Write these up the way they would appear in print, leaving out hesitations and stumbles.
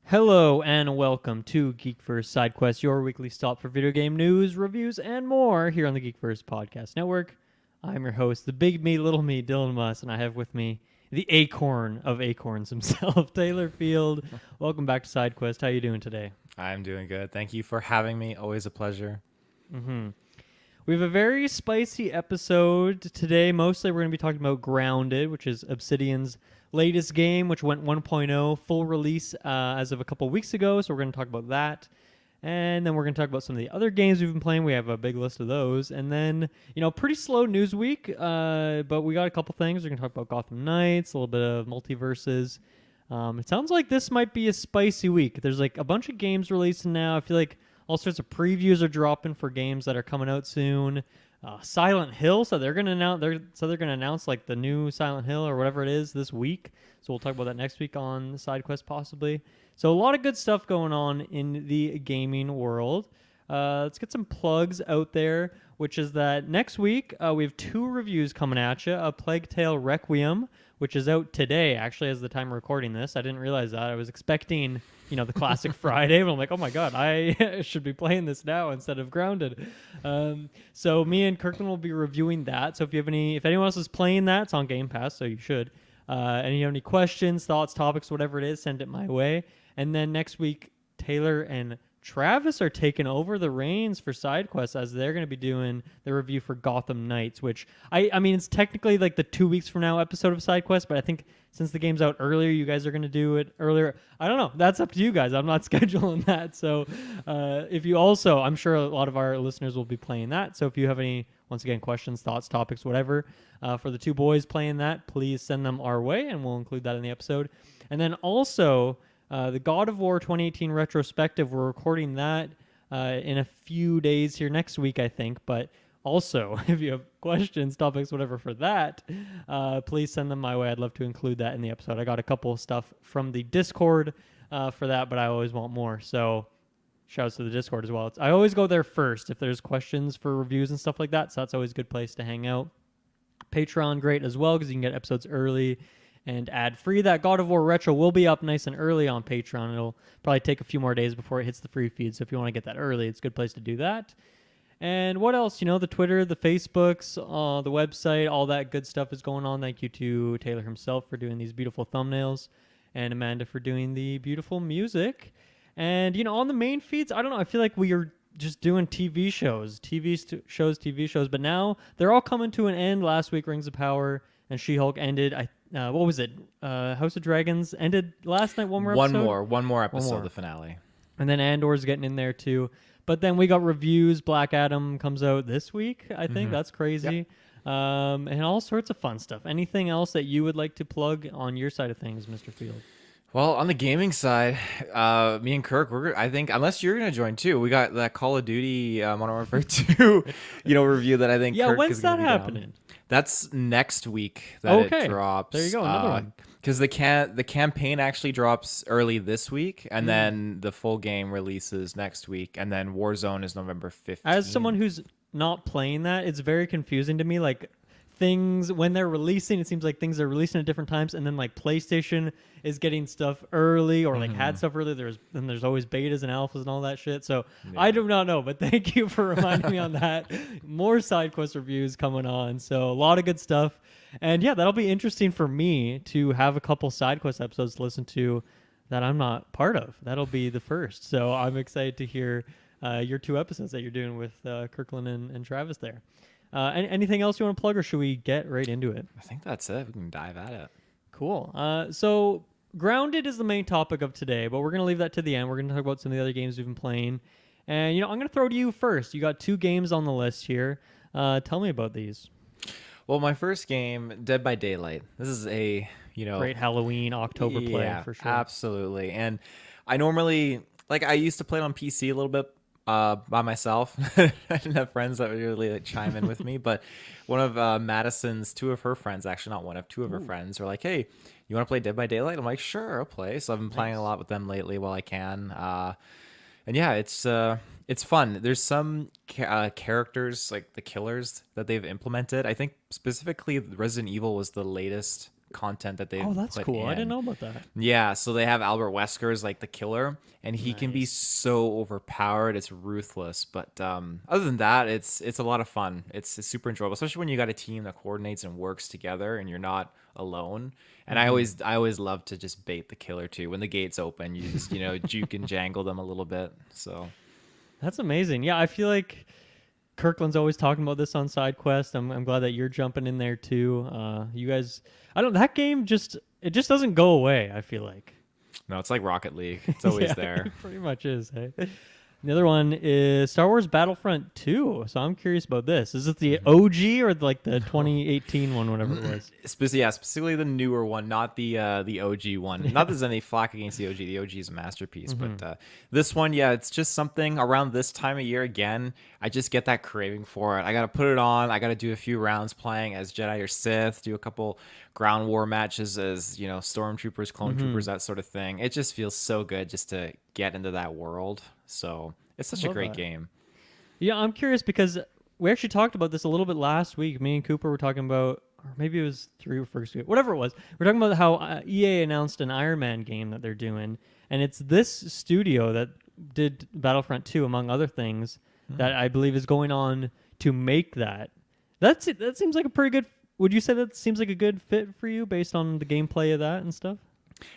Hello and welcome to GeekVerse Sidequest, your weekly stop for video game news, reviews, and more here on the GeekVerse Podcast Network. I'm your host, the big me, little me, Dylan Muss, and I have with me the acorn of acorns himself, Taylor Field. Welcome back to Sidequest. How you doing today? I'm doing good. Thank you for having me. Always a pleasure. We have a very spicy episode today. Mostly we're going to be talking about Grounded, which is Obsidian's latest game, which went 1.0 full release as of a couple weeks ago. So we're going to talk about that. And then we're going to talk about some of the other games we've been playing. We have a big list of those. And then, pretty slow news week, but we got a couple things. We're going to talk about Gotham Knights, a little bit of MultiVersus. It sounds like this might be a spicy week. There's like a bunch of games releasing now. I feel like all sorts of previews are dropping for games that are coming out soon. Silent Hill, so they're gonna announce like the new Silent Hill or whatever it is this week. So we'll talk about that next week on Sidequest possibly. So a lot of good stuff going on in the gaming world. Let's get some plugs out there, which is that next week we have two reviews coming at you. A Plague Tale Requiem, which is out today, actually, as the time of recording this. I didn't realize that. I was expecting, the classic Friday, but I'm like, oh my god, I should be playing this now instead of Grounded. So me and Kirkland will be reviewing that. So if anyone else is playing that, it's on Game Pass, so you should. And you have any questions, thoughts, topics, whatever it is, send it my way. And then next week, Taylor and Travis are taking over the reins for SideQuest as they're going to be doing the review for Gotham Knights, which I mean, it's technically like the 2 weeks from now episode of SideQuest, but I think since the game's out earlier, you guys are going to do it earlier. I don't know. That's up to you guys. I'm not scheduling that. So if you also, I'm sure a lot of our listeners will be playing that. So if you have any, once again, questions, thoughts, topics, whatever, for the two boys playing that, please send them our way and we'll include that in the episode. And then also, the God of War 2018 retrospective, we're recording that in a few days here next week, I think. But also, if you have questions, topics, whatever for that, please send them my way. I'd love to include that in the episode. I got a couple of stuff from the Discord for that, but I always want more. So shouts to the Discord as well. I always go there first if there's questions for reviews and stuff like that. So that's always a good place to hang out. Patreon, great as well, because you can get episodes early and ad-free. That God of War Retro will be up nice and early on Patreon. It'll probably take a few more days before it hits the free feed, so if you want to get that early, it's a good place to do that. And what else? The Twitter, the Facebooks, the website, all that good stuff is going on. Thank you to Taylor himself for doing these beautiful thumbnails, and Amanda for doing the beautiful music. And, on the main feeds, I don't know, I feel like we are just doing TV shows, but now they're all coming to an end. Last week, Rings of Power and She-Hulk ended. What was it? House of Dragons ended last night. One more episode. The finale. And then Andor's getting in there too. But then we got reviews. Black Adam comes out this week, I think. That's crazy. Yep. And all sorts of fun stuff. Anything else that you would like to plug on your side of things, Mr. Field? Well, on the gaming side, me and Kirk, I think, unless you're going to join too, we got that Call of Duty Modern Warfare 2, review that I think Kirk when's is that happening? That's next week that it drops. There you go, another one. Because the campaign actually drops early this week, and then the full game releases next week, and then Warzone is November 15th. As someone who's not playing that, it's very confusing to me. Like, things, when they're releasing, it seems like things are releasing at different times, and then like PlayStation is getting stuff early or like had stuff early. There's always betas and alphas and all that shit. So yeah. I do not know, but thank you for reminding me on that. More SideQuest reviews coming on. So a lot of good stuff. And yeah, that'll be interesting for me to have a couple SideQuest episodes to listen to that I'm not part of. That'll be the first. So I'm excited to hear your two episodes that you're doing with Kirkland and Travis there. Anything else you want to plug, or should we get right into it? I think that's it. We can dive at it. Cool. So Grounded is the main topic of today, but we're going to leave that to the end. We're going to talk about some of the other games we've been playing. And, I'm going to throw to you first. You got two games on the list here. Tell me about these. Well, my first game, Dead by Daylight. This is a, great Halloween, October play for sure. Absolutely. And I normally, I used to play it on PC a little bit by myself. I didn't have friends that would really chime in with me, but one of Madison's, two of her friends, actually not one of two of her friends, were like, hey, you want to play Dead by Daylight? I'm like, sure, I'll play. So I've been playing a lot with them lately while I can. And yeah, it's fun. There's some characters, like the killers, that they've implemented. I think specifically Resident Evil was the latest content that they've Oh, that's put cool. I didn't in. know about that. Yeah, so they have Albert Wesker as like the killer, and he can be Nice. so overpowered. It's ruthless, but other than that, it's a lot of fun. It's super enjoyable, especially when you got a team that coordinates and works together, and you're not alone. And I always love to just bait the killer too. When the gates open, you just juke and jangle them a little bit. So That's amazing. Yeah, I feel like Kirkland's always talking about this on Sidequest. I'm glad that you're jumping in there too. You guys, I don't. That game just doesn't go away. I feel like. no, it's like Rocket League. It's always Yeah, there. it pretty much is. Hey? The other one is Star Wars Battlefront 2. So I'm curious about this. Is it the OG or like the 2018 one, whatever it was? Specifically the newer one, not the OG one. Not that there's any flack against the OG. The OG is a masterpiece, but this one, yeah, it's just something around this time of year again. I just get that craving for it. I gotta put it on. I gotta do a few rounds playing as Jedi or Sith. Do a couple ground war matches as stormtroopers, clone troopers, that sort of thing. It just feels so good just to get into that world. So it's such a Love great that. game. Yeah, I'm curious because we actually talked about this a little bit last week. Me and Cooper were talking about, or maybe it was 3 or first week, whatever it was. We're talking about how EA announced an Iron Man game that they're doing, and it's this studio that did Battlefront 2, among other things, that I believe is going on to make that. That seems like a pretty good. Would you say that seems like a good fit for you based on the gameplay of that and stuff?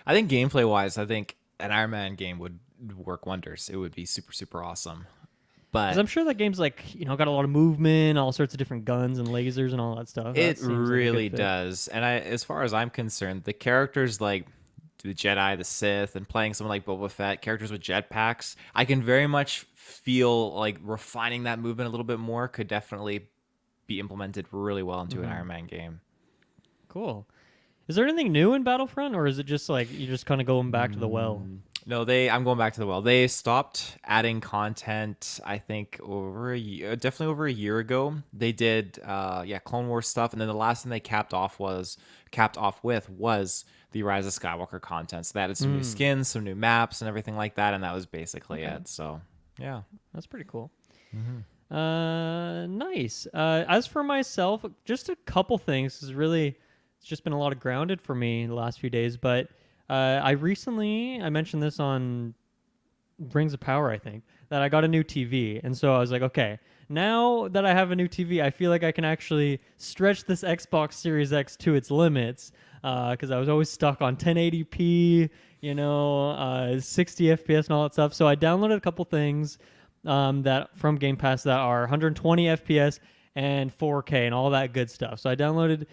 I think gameplay wise, I think an Iron Man game would work wonders. It would be super, super awesome. But 'Cause I'm sure that game's like got a lot of movement, all sorts of different guns and lasers and all that stuff. That it seems like a good really fit. does. And as far as I'm concerned, the characters like the Jedi, the Sith, and playing someone like Boba Fett, characters with jetpacks, I can very much feel like refining that movement a little bit more could definitely be implemented really well into an Iron Man game. Cool. Is there anything new in Battlefront, or is it just like you're just kind of going back to the well? No, I'm going back to the well. They stopped adding content, I think, over a year, definitely over a year ago. They did, Clone Wars stuff, and then the last thing they capped off with was the Rise of Skywalker content. So they added some new skins, some new maps, and everything like that, and that was basically it. So, yeah. That's pretty cool. Nice. As for myself, just a couple things. It's just been a lot of grounded for me the last few days, but I mentioned this on Rings of Power, I think, that I got a new TV. And so I was like, okay, now that I have a new TV, I feel like I can actually stretch this Xbox Series X to its limits, because I was always stuck on 1080p, 60 FPS and all that stuff. So I downloaded a couple things that from Game Pass that are 120 FPS and 4K and all that good stuff. So I downloaded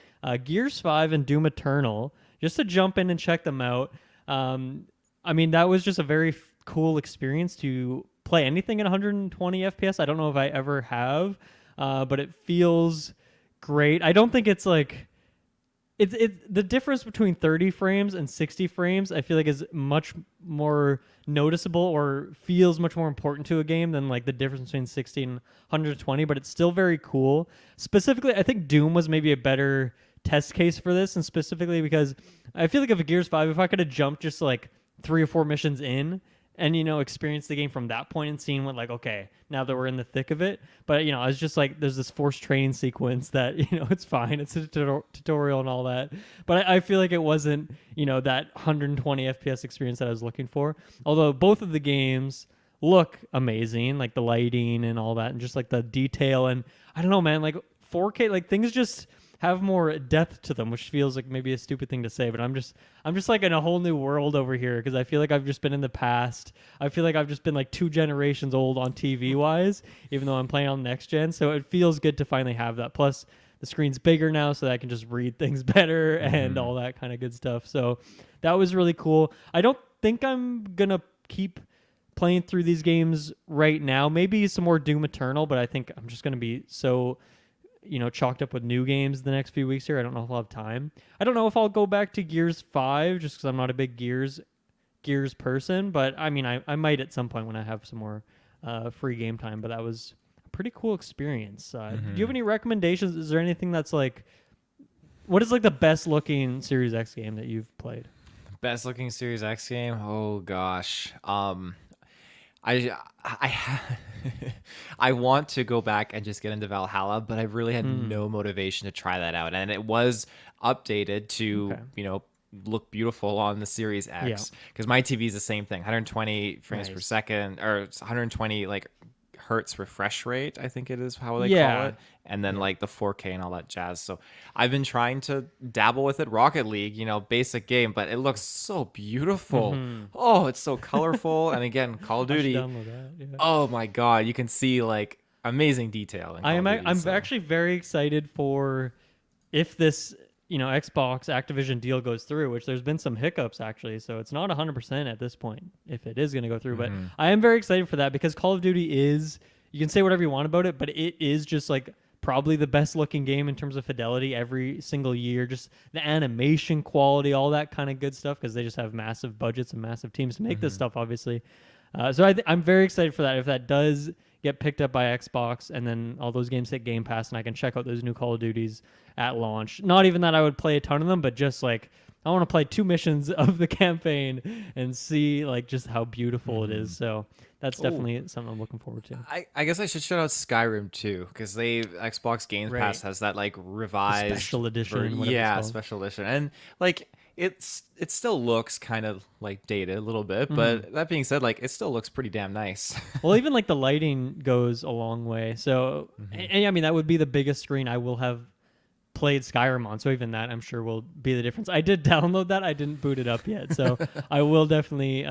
Gears 5 and Doom Eternal just to jump in and check them out. That was just a very cool experience to play anything at 120 FPS. I don't know if I ever have, but it feels great. I don't think it's like the difference between 30 frames and 60 frames, I feel like is much more noticeable or feels much more important to a game than like the difference between 60 and 120, but it's still very cool. Specifically, I think Doom was maybe a better test case for this, and specifically because I feel like if a Gears 5, if I could have jumped just like 3 or 4 missions in and experienced the game from that point and seen what, like, okay, now that we're in the thick of it, but I was just like, there's this forced training sequence that it's fine, it's a tutorial and all that, but I feel like it wasn't that 120 FPS experience that I was looking for. Although both of the games look amazing, like the lighting and all that, and just like the detail, and I don't know, man, like 4K, like things just have more depth to them, which feels like maybe a stupid thing to say, but I'm just like in a whole new world over here, because I feel like I've just been in the past. I feel like I've just been like 2 generations old on TV wise, even though I'm playing on next gen. So it feels good to finally have that. Plus the screen's bigger now, so that I can just read things better and all that kind of good stuff. So that was really cool. I don't think I'm gonna keep playing through these games right now. Maybe some more Doom Eternal, but I think I'm just gonna be so chalked up with new games the next few weeks here. I don't know if I'll have time. I don't know if I'll go back to Gears 5 just because I'm not a big Gears person, but I might at some point when I have some more free game time, but that was a pretty cool experience. Do you have any recommendations? Is there anything that's like, what is like the best looking Series X game that you've played? Best looking Series X game? Oh gosh. I I want to go back and just get into Valhalla, but I really had no motivation to try that out. And it was updated to, Okay. look beautiful on the Series Yeah. X, because my TV is the same thing, 120 frames per Nice. second, or it's 120 like hertz refresh rate, I think it is how they call Yeah. it, and then like the 4K and all that jazz. So I've been trying to dabble with it. Rocket League, basic game, but it looks so beautiful. Oh, it's so colorful. And again, Call of I should Duty. download that. Yeah. Oh my god, you can see like amazing detail in Call of Duty. I'm So. actually very excited for if this Xbox Activision deal goes through, which there's been some hiccups actually, so it's not 100% at this point if it is going to go through. But I am very excited for that because Call of Duty is, you can say whatever you want about it, but it is just like probably the best looking game in terms of fidelity every single year. Just the animation quality, all that kind of good stuff, because they just have massive budgets and massive teams to make this stuff, obviously. So I'm very excited for that. If that does get picked up by Xbox and then all those games hit Game Pass and I can check out those new Call of Duties at launch. Not even that I would play a ton of them, but just like I want to play 2 missions of the campaign and see like just how beautiful it is. So that's definitely something I'm looking forward to. I guess I should shout out Skyrim too, because Xbox Game Pass has that like revised Special edition, whatever it's yeah, called. special edition, and like it still looks kind of like dated a little bit, but that being said, like it still looks pretty damn nice. Well, even like the lighting goes a long way. So, and I mean, that would be the biggest screen I will have played Skyrim on. So even that, I'm sure, will be the difference. I did download that. I didn't boot it up yet. So I will definitely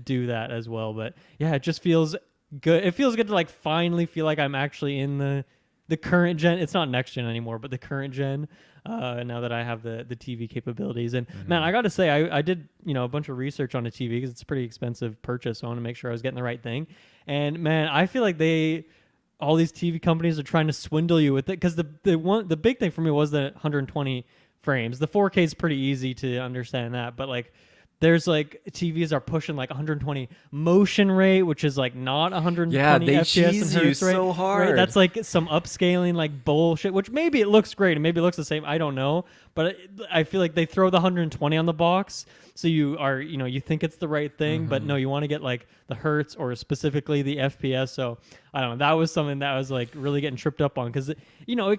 do that as well. But yeah, it just feels good. It feels good to like finally feel like I'm actually in the current gen. It's not next gen anymore, but the current gen. Now that I have the TV capabilities. And man, I got to say, I did a bunch of research on a TV because it's a pretty expensive purchase. So I want to make sure I was getting the right thing. And man, I feel like all these TV companies are trying to swindle you with it, because the big thing for me was the 120 frames. The 4K is pretty easy to understand that, but like there's like TVs are pushing like 120 motion rate, which is like not 120 Yeah, they FPS cheese and you hertz rate. so hard. Right? That's like some upscaling like bullshit, which maybe it looks great and maybe it looks the same. I don't know, but I feel like they throw the 120 on the box, so you are you think it's the right thing, but no, you want to get like the hertz or specifically the FPS. So I don't know. That was something that I was like really getting tripped up on, because it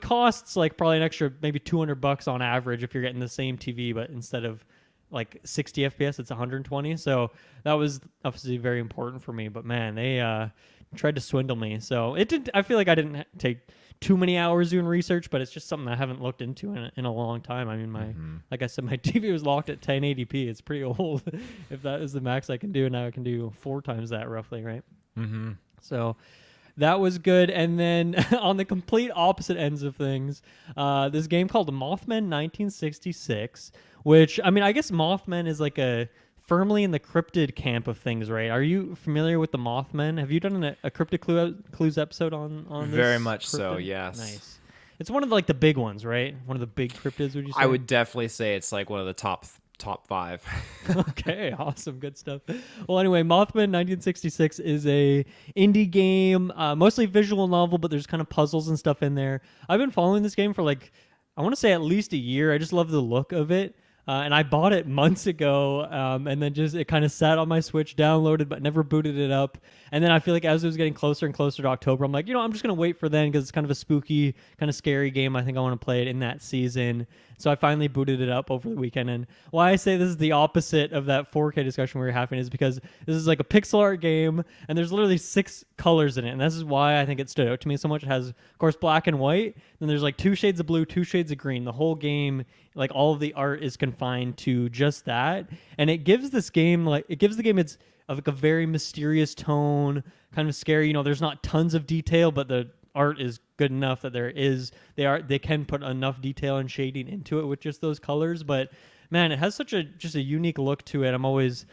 costs like probably an extra maybe $200 on average if you're getting the same TV, but instead of like 60 FPS, it's 120. So that was obviously very important for me. But man, they tried to swindle me. So it did. I feel like I didn't take too many hours doing research, but it's just something I haven't looked into in a long time. I mean, like I said, my TV was locked at 1080p. It's pretty old. If that is the max I can do, now I can do 4 times that roughly, right? So that was good. And then on the complete opposite ends of things, this game called Mothman 1966, which, I mean, I guess Mothman is like a firmly in the cryptid camp of things, right? Are you familiar with the Mothman? Have you done a cryptid clues episode on this? Very much so, cryptid? yes. Nice. It's one of like the big ones, right? One of the big cryptids, would you say? I would definitely say it's like one of the top 5. Okay, awesome, good stuff. Well, anyway, Mothman 1966 is a indie game, mostly visual novel, but there's kind of puzzles and stuff in there. I've been following this game for like, I want to say at least a year. I just love the look of it. And I bought it months ago, and then it kind of sat on my Switch, downloaded, but never booted it up. And then I feel like as it was getting closer and closer to October, I'm like, I'm just going to wait for then, because it's kind of a spooky, kind of scary game. I think I want to play it in that season. So I finally booted it up over the weekend. And why I say this is the opposite of that 4K discussion we were having is because this is like a pixel art game, and there's literally 6 colors in it. And this is why I think it stood out to me so much. It has, of course, black and white. Then there's like 2 shades of blue, 2 shades of green. The whole game, like all of the art is confined to just that. And it gives the game its like a very mysterious tone, kind of scary. There's not tons of detail, but the art is good enough that they can put enough detail and shading into it with just those colors. But man, it has such a unique look to it. I'm always,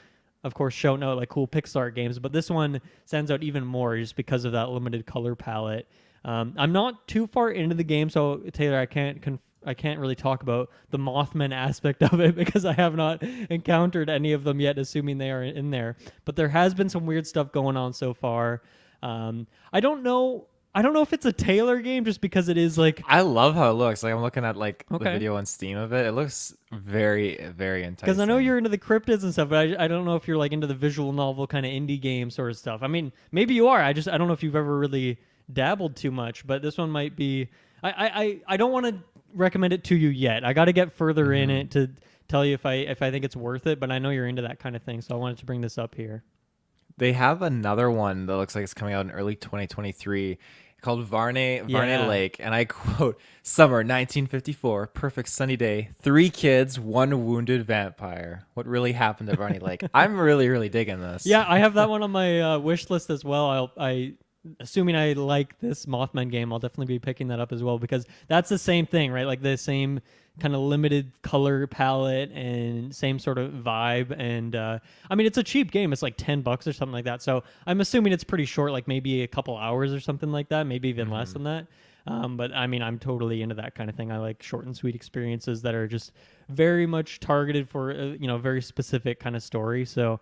of course, shouting out like cool Pixar games, but this one stands out even more just because of that limited color palette. I'm not too far into the game, so Taylor, I can't really talk about the Mothman aspect of it because I have not encountered any of them yet, assuming they are in there. But there has been some weird stuff going on so far. I don't know I don't know if it's a Taylor game just because it is like I love how it looks. Like I'm looking at like the okay. video on Steam of it. It looks very, very enticing. Because I know you're into the cryptids and stuff, but I don't know if you're like into the visual novel kind of indie game sort of stuff. I mean, maybe you are. I don't know if you've ever really dabbled too much, but this one might be. I don't want to recommend it to you yet. I got to get further in it to tell you if I think it's worth it. But I know you're into that kind of thing, so I wanted to bring this up here. They have another one that looks like it's coming out in early 2023 called Varney Lake, and I quote, "Summer 1954, perfect sunny day, 3 kids, 1 wounded vampire. What really happened at Varney Lake?" I'm really, really digging this. Yeah, I have that one on my wish list as well. Assuming I like this Mothman game, I'll definitely be picking that up as well because that's the same thing, right? Like the same kind of limited color palette and same sort of vibe. And I mean, it's a cheap game. It's like $10 or something like that. So I'm assuming it's pretty short, like maybe a couple hours or something like that, maybe even less than that. But I mean, I'm totally into that kind of thing. I like short and sweet experiences that are just very much targeted for a very specific kind of story. So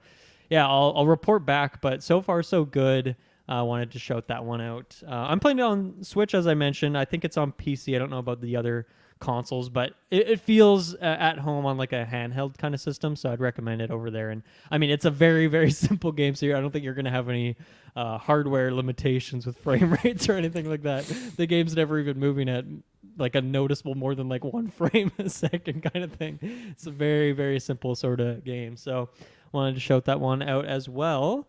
yeah, I'll report back. But so far, so good. I wanted to shout that one out. I'm playing it on Switch, as I mentioned. I think it's on PC. I don't know about the other consoles, but it feels at home on like a handheld kind of system, so I'd recommend it over there. And I mean, it's a very, very simple game, so I don't think you're going to have any hardware limitations with frame rates or anything like that. The game's never even moving at like a noticeable more than like 1 frame a second kind of thing. It's a very, very simple sort of game. So wanted to shout that one out as well.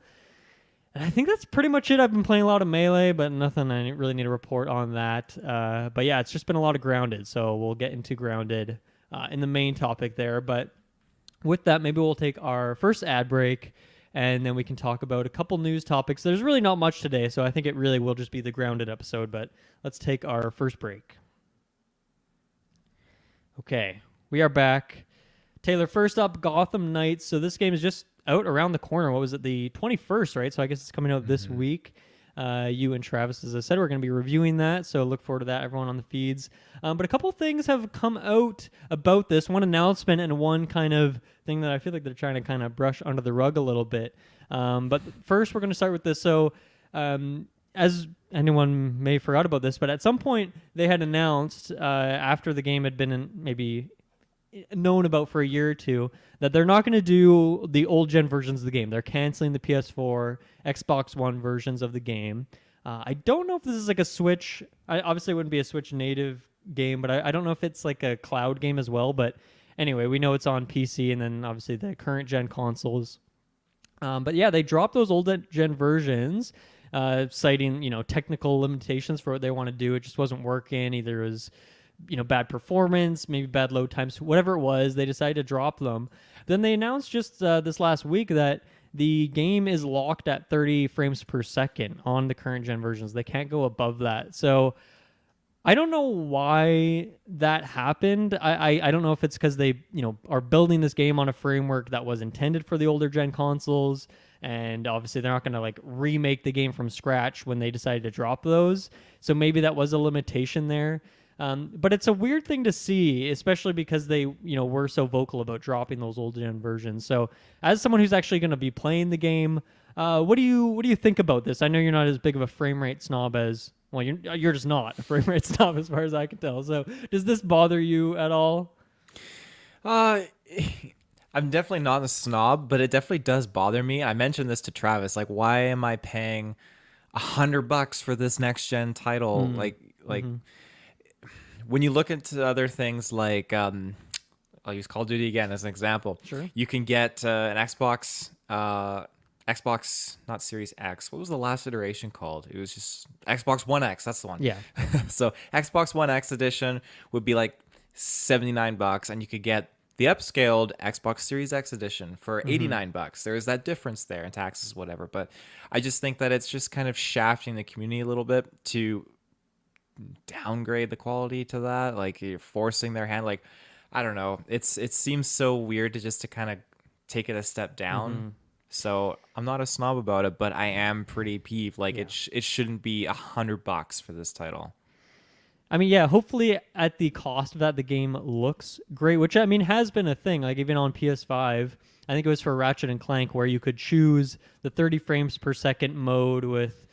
And I think that's pretty much it. I've been playing a lot of Melee, but nothing I really need to report on that. But yeah, it's just been a lot of Grounded, so we'll get into Grounded in the main topic there. But with that, maybe we'll take our first ad break, and then we can talk about a couple news topics. There's really not much today, so I think it really will just be the Grounded episode, but let's take our first break. Okay, we are back. Taylor, first up, Gotham Knights. So this game is just out around the corner. What was it, the 21st, right? So I guess it's coming out this week. You and Travis, as I said, we're going to be reviewing that, so look forward to that, everyone on the feeds. But a couple things have come out about this, one announcement and one kind of thing that I feel like they're trying to kind of brush under the rug a little bit. But first, we're going to start with this. So as anyone may have forgot about this, but at some point they had announced after the game had been maybe known about for a year or two that they're not going to do the old gen versions of the game. They're canceling the PS4, Xbox One versions of the game. I don't know if this is like a Switch. Obviously, it wouldn't be a Switch native game, but I don't know if it's like a cloud game as well. But anyway, we know it's on PC and then obviously the current gen consoles. But yeah, they dropped those old gen versions, citing technical limitations for what they want to do. It just wasn't working. Either it was bad performance, maybe bad load times, whatever it was, they decided to drop them. Then they announced just this last week that the game is locked at 30 frames per second on the current gen versions. They can't go above that. So I don't know why that happened. I don't know if it's because they are building this game on a framework that was intended for the older gen consoles, and obviously they're not going to like remake the game from scratch when they decided to drop those. So maybe that was a limitation there. But it's a weird thing to see, especially because they, were so vocal about dropping those old gen versions. So, as someone who's actually going to be playing the game, what do you think about this? I know you're not as big of a frame rate snob as you're just not a frame rate snob as far as I can tell. So, does this bother you at all? I'm definitely not a snob, but it definitely does bother me. I mentioned this to Travis. Like, why am I paying $100 for this next gen title? When you look into other things like, I'll use Call of Duty again as an example. Sure. You can get an Xbox, not Series X. What was the last iteration called? It was just Xbox One X. That's the one. Yeah. So Xbox One X edition would be like $79, and you could get the upscaled Xbox Series X edition for $89. There is that difference there in taxes, whatever. But I just think that it's just kind of shafting the community a little bit to downgrade the quality to that. Like, you're forcing their hand. Like, I don't know. It seems so weird to kind of take it a step down. So I'm not a snob about it, but I am pretty peeved. Like, it shouldn't be $100 for this title. I mean, yeah, hopefully at the cost of that, the game looks great, which I mean has been a thing. Like, even on PS5, I think it was for Ratchet and Clank, where you could choose the 30 frames per second mode with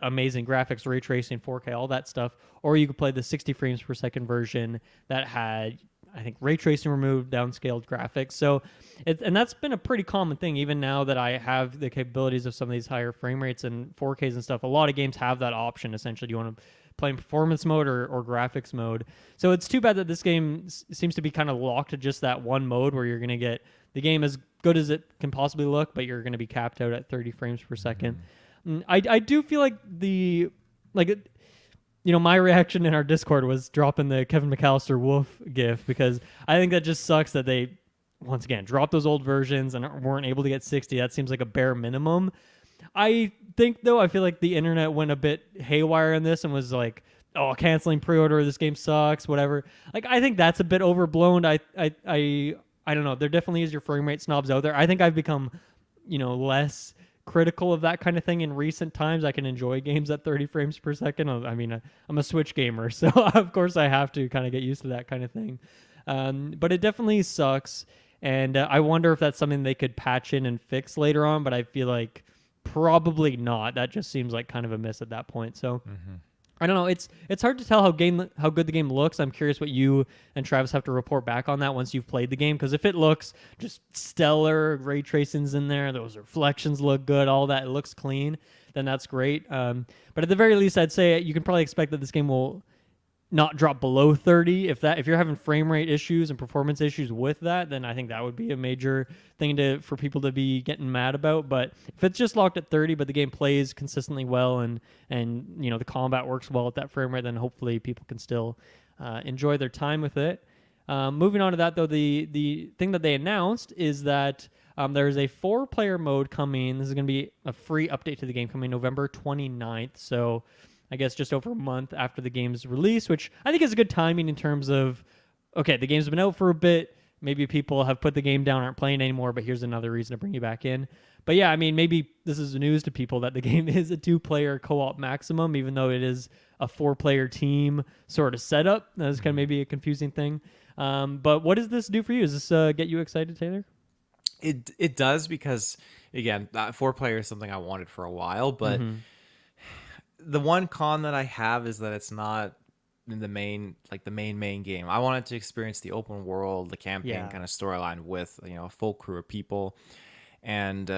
amazing graphics, ray tracing, 4K, all that stuff, or you could play the 60 frames per second version that had, I think, ray tracing removed, downscaled graphics. So, and that's been a pretty common thing. Even now that I have the capabilities of some of these higher frame rates and 4Ks and stuff, a lot of games have that option. Essentially, do you want to play in performance mode or graphics mode? So it's too bad that this game seems to be kind of locked to just that one mode where you're going to get the game as good as it can possibly look, but you're going to be capped out at 30 frames per second. I do feel like my reaction in our Discord was dropping the Kevin McAllister wolf gif, because I think that just sucks that they, once again, dropped those old versions and weren't able to get 60. That seems like a bare minimum. I think, though, I feel like the internet went a bit haywire in this and was like, oh, canceling pre-order, this game sucks, whatever. Like, I think that's a bit overblown. I don't know. There definitely is your frame rate snobs out there. I think I've become, less critical of that kind of thing in recent times. I can enjoy games at 30 frames per second. I mean, I'm a Switch gamer, so of course I have to kind of get used to that kind of thing. But it definitely sucks, and I wonder if that's something they could patch in and fix later on, but I feel like probably not. That just seems like kind of a miss at that point. So I don't know. It's hard to tell how good the game looks. I'm curious what you and Travis have to report back on that once you've played the game. Because if it looks just stellar, ray tracing's in there, those reflections look good, all that, it looks clean, then that's great. But at the very least, I'd say you can probably expect that this game will not drop below 30. If you're having frame rate issues and performance issues with that, then I think that would be a major thing for people to be getting mad about. But if it's just locked at 30, but the game plays consistently well and the combat works well at that frame rate, then hopefully people can still enjoy their time with it. Moving on to that, though, the thing that they announced is that there's a 4-player mode coming. This is going to be a free update to the game coming November 29th. So I guess just over a month after the game's release, which I think is a good timing in terms of, okay, the game's been out for a bit. Maybe people have put the game down, aren't playing anymore, but here's another reason to bring you back in. But yeah, I mean, maybe this is news to people that the game is a 2-player co-op maximum, even though it is a 4-player team sort of setup. That's kind of maybe a confusing thing. But what does this do for you? Does this get you excited, Taylor? It does, because, again, 4-player is something I wanted for a while, but the one con that I have is that it's not in the main game. I wanted to experience the open world, the campaign kind of storyline with a full crew of people, and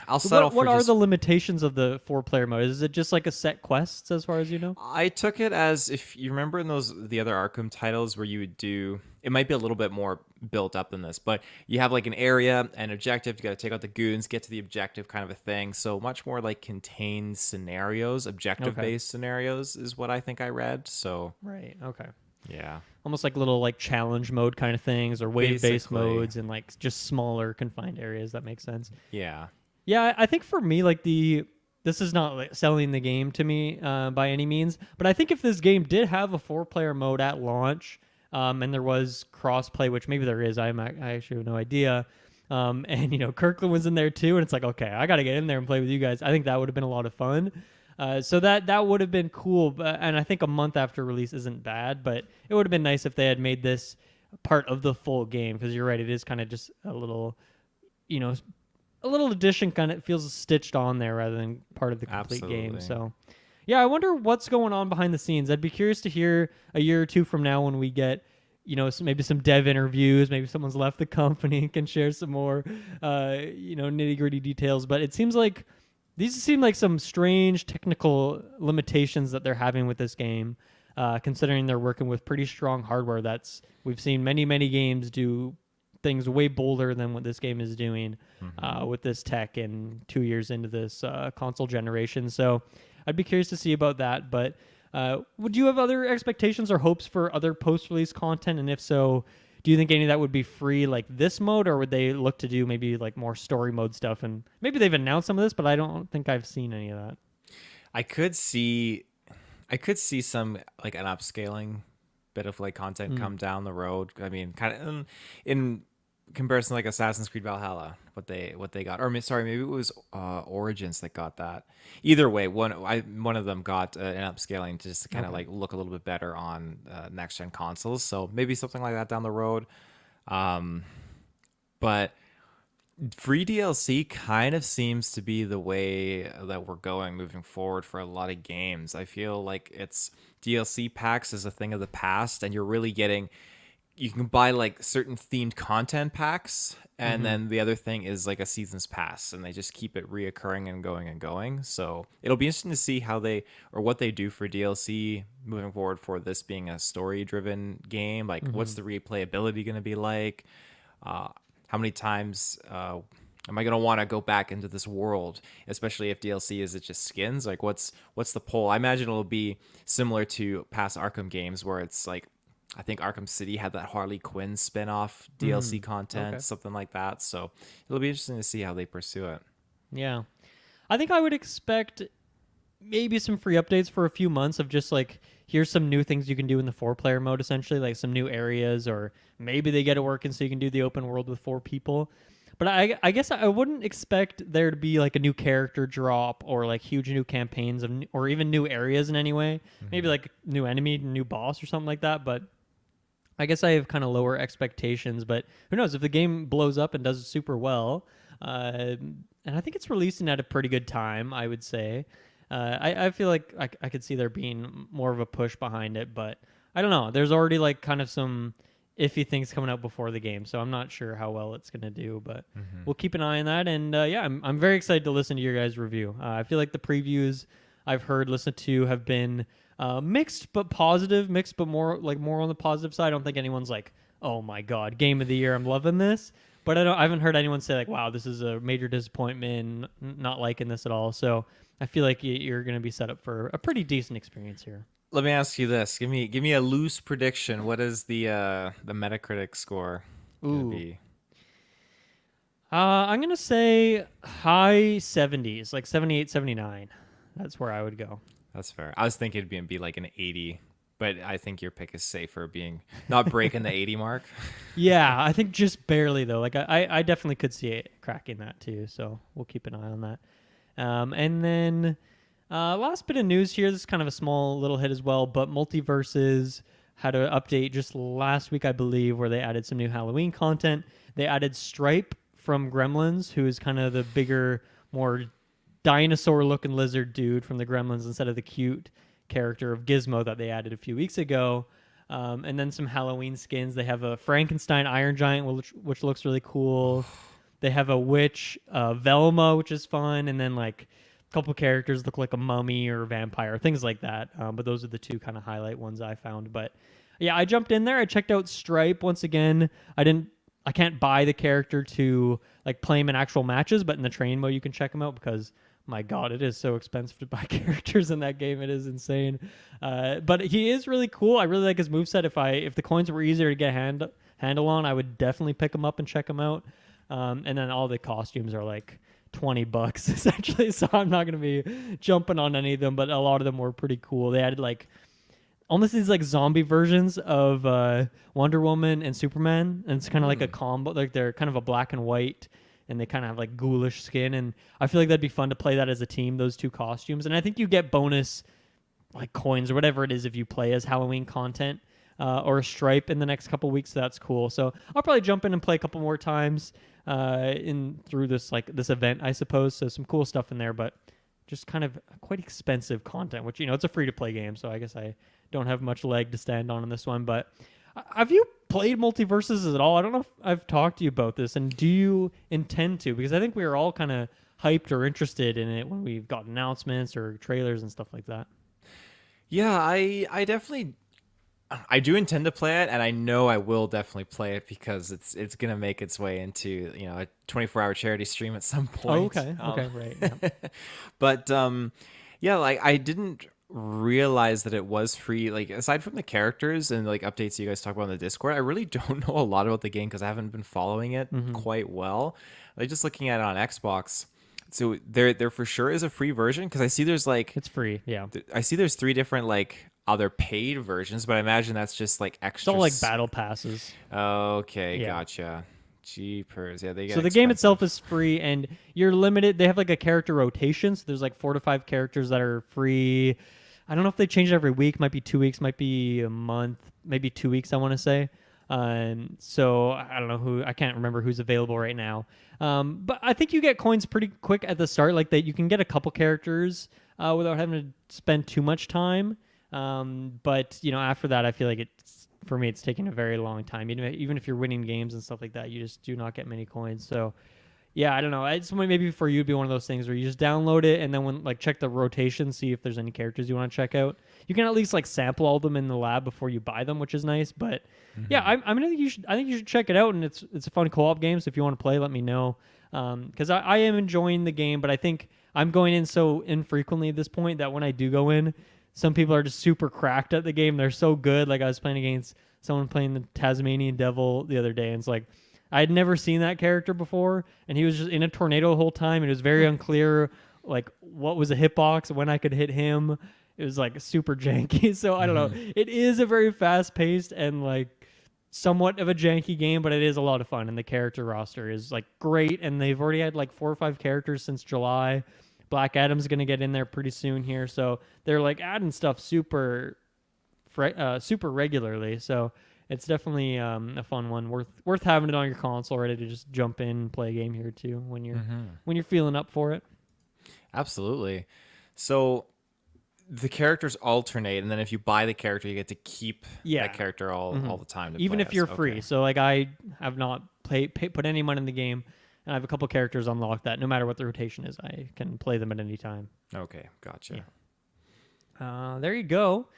I'll settle for what are the limitations of the 4-player mode? Is it just like a set quests as far as you know? I took it as, if you remember in the other Arkham titles where you would do, it might be a little bit more built up than this, but you have like an area, an objective, you got to take out the goons, get to the objective, kind of a thing. So much more like contained scenarios, objective-based scenarios is what I think I read. So right, okay. Yeah. Almost like little like challenge mode kind of things, or wave-based modes, and like just smaller confined areas. That makes sense. Yeah. Yeah, I think for me, like this is not like selling the game to me by any means, but I think if this game did have a 4-player mode at launch, and there was cross-play, which maybe there is, I actually have no idea, and Kirkland was in there too, and it's like, okay, I got to get in there and play with you guys. I think that would have been a lot of fun. So that would have been cool, and I think a month after release isn't bad, but it would have been nice if they had made this part of the full game, because you're right, it is kind of just a little, a little addition, kind of feels stitched on there rather than part of the complete game. So, yeah, I wonder what's going on behind the scenes. I'd be curious to hear a year or two from now when we get, maybe some dev interviews, maybe someone's left the company and can share some more, nitty gritty details. But it seems like these seem like some strange technical limitations that they're having with this game, considering they're working with pretty strong hardware. We've seen many, many games do things way bolder than what this game is doing with this tech and 2 years into this console generation. So I'd be curious to see about that. But would you have other expectations or hopes for other post-release content? And if so, do you think any of that would be free like this mode, or would they look to do maybe like more story mode stuff? And maybe they've announced some of this, but I don't think I've seen any of that. I could see some like an upscaling bit of like content come down the road. I mean, kind of in comparison to like Assassin's Creed Valhalla, what they got, or maybe it was Origins that got that. Either way, one of them got an upscaling to just kind of like look a little bit better on next gen consoles. So maybe something like that down the road. But Free DLC kind of seems to be the way that we're going moving forward for a lot of games. I feel like it's DLC packs is a thing of the past, and you're really getting, you can buy like certain themed content packs, and Mm-hmm. then the other thing is like a season's pass, and they just keep it reoccurring and going and going. So it'll be interesting to see how they, or what they do for DLC moving forward for this being a story driven game. Like, Mm-hmm. what's the replayability going to be like? Uh, how many times am I gonna want to go back into this world, especially if DLC is it just skins? Like, what's the pull? I imagine it'll be similar to past Arkham games, where it's like, I think Arkham City had that Harley Quinn spin-off DLC Mm-hmm. content, Okay. something like that. So it'll be interesting to see how they pursue it. Yeah. I think I would expect maybe some free updates for a few months of just like here's some new things you can do in the 4 player mode, essentially like some new areas, or maybe they get it working so you can do the open world with 4 people. But I guess I wouldn't expect there to be like a new character drop or like huge new campaigns or even new areas in any way. Maybe Hmm. like new enemy, new boss or something like that. But I guess I have kind of lower expectations. But who knows if the game blows up and does super well. And I think it's releasing at a pretty good time, I would say. I feel like I could see there being more of a push behind it, but I don't know. There's already like kind of some iffy things coming out before the game, so I'm not sure how well it's gonna do, but Hmm. we'll keep an eye on that. And yeah, I'm very excited to listen to your guys' review. I feel like the previews I've heard, listened to, have been mixed but positive, mixed but more on the positive side. I don't think anyone's like, oh my god, game of the year, I'm loving this. But I haven't heard anyone say like, wow, this is a major disappointment, not liking this at all. So I feel like you're going to be set up for a pretty decent experience here. Let me ask you this: give me a loose prediction. What is the Metacritic score gonna Ooh. be? I'm going to say high 70s, like 78, 79. That's where I would go. That's fair. I was thinking it'd be like an 80, but I think your pick is safer, being not breaking the 80 mark. Yeah, I think just barely, though. Like, I definitely could see it cracking that, too. So we'll keep an eye on that. And then last bit of news here. This is kind of a small little hit as well, but MultiVersus had an update just last week, I believe, where they added some new Halloween content. They added Stripe from Gremlins, who is kind of the bigger, more dinosaur-looking lizard dude from the Gremlins instead of the cute character of Gizmo that they added a few weeks ago. And then some Halloween skins. They have a Frankenstein Iron Giant, which looks really cool. They have a witch, Velma, which is fun, and then like a couple characters look like a mummy or a vampire, things like that. But those are the two kind of highlight ones I found. But yeah, I jumped in there. I checked out Stripe once again. I can't buy the character to like play him in actual matches, but in the train mode you can check him out because my god, it is so expensive to buy characters in that game. It is insane. But he is really cool. I really like his moveset. If the coins were easier to get handle on, I would definitely pick him up and check him out. And then all the costumes are like $20 essentially, so I'm not gonna be jumping on any of them, but a lot of them were pretty cool. They added like almost these like zombie versions of Wonder Woman and Superman, and it's kind of like a Hmm. combo. Like they're kind of a black and white, and they kind of have like ghoulish skin. And I feel like that'd be fun to play that as a team. Those two costumes, and I think you get bonus like coins or whatever it is if you play as Halloween content or a Stripe in the next couple weeks. So that's cool. So I'll probably jump in and play a couple more times in through this event, I suppose. So some cool stuff in there, but just kind of quite expensive content, which it's a free to play game. So I guess I don't have much leg to stand on in this one. But have you played Multiverses at all? I don't know if I've talked to you about this, and do you intend to? Because I think we were all kind of hyped or interested in it when we've got announcements or trailers and stuff like that. Yeah, I definitely, I do intend to play it, and I know I will definitely play it because it's gonna make its way into a 24-hour charity stream at some Oh, point. okay, right. Yeah. But yeah, like I didn't realize that it was free. Like aside from the characters and like updates you guys talk about in the Discord, I really don't know a lot about the game because I haven't been following it Hmm. quite well. Like just looking at it on Xbox. So there for sure is a free version because I see there's like It's free. Yeah. I see there's three different like other paid versions, but I imagine that's just like It's all extra. like battle passes. Okay, Yeah. gotcha. Jeepers, yeah, they get So the game expensive. itself is free, and you're limited. They have like a character rotation. So there's like 4 to 5 characters that are free. I don't know if they change it every week. Might be 2 weeks. Might be a month. Maybe 2 weeks. I want to say. So I don't know I can't remember who's available right now. But I think you get coins pretty quick at the start, like that you can get a couple characters without having to spend too much time. But after that, I feel like for me, it's taking a very long time. Even if you're winning games and stuff like that, you just do not get many coins. So yeah, I don't know. It's maybe for you, it'd be one of those things where you just download it and then check the rotation, see if there's any characters you want to check out. You can at least sample all of them in the lab before you buy them, which is nice. But yeah, I think you should check it out, and it's a fun co-op game. So if you want to play, let me know. Because I am enjoying the game, but I think I'm going in so infrequently at this point that when I do go in, some people are just super cracked at the game. They're so good. Like I was playing against someone playing the Tasmanian Devil the other day, and it's like I had never seen that character before, and he was just in a tornado the whole time, and it was very unclear what was a hitbox, when I could hit him. It was super janky. So I don't know. It is a very fast-paced and somewhat of a janky game, but it is a lot of fun, and the character roster is great, and they've already had 4 or 5 characters since July. Black Adam's going to get in there pretty soon here, so they're adding stuff super regularly. So it's definitely a fun one, worth having it on your console, ready to just jump in and play a game here too when you're feeling up for it. Absolutely. So the characters alternate, and then if you buy the character, you get to keep that character all the time. Even if you're free. So I have not put any money in the game, and I have a couple characters unlocked that no matter what the rotation is, I can play them at any time. Okay, gotcha. Yeah. There you go.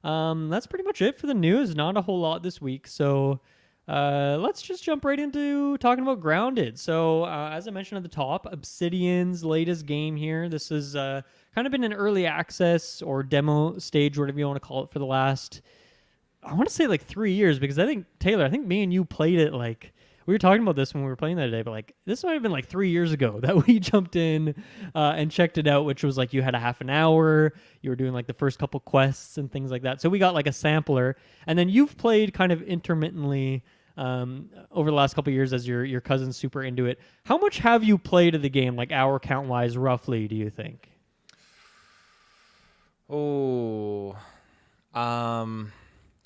That's pretty much it for the news. Not a whole lot this week. So let's just jump right into talking about Grounded. So as I mentioned at the top, Obsidian's latest game here. This has kind of been an early access or demo stage, whatever you want to call it, for the last, I want to say 3 years, because I think, Taylor, I think me and you played it we were talking about this when we were playing that today, but this might have been 3 years ago that we jumped in and checked it out, which was you had a half an hour, you were doing the first couple quests and things like that. So we got a sampler, and then you've played kind of intermittently over the last couple of years as your cousin's super into it. How much have you played of the game, hour count wise, roughly, do you think?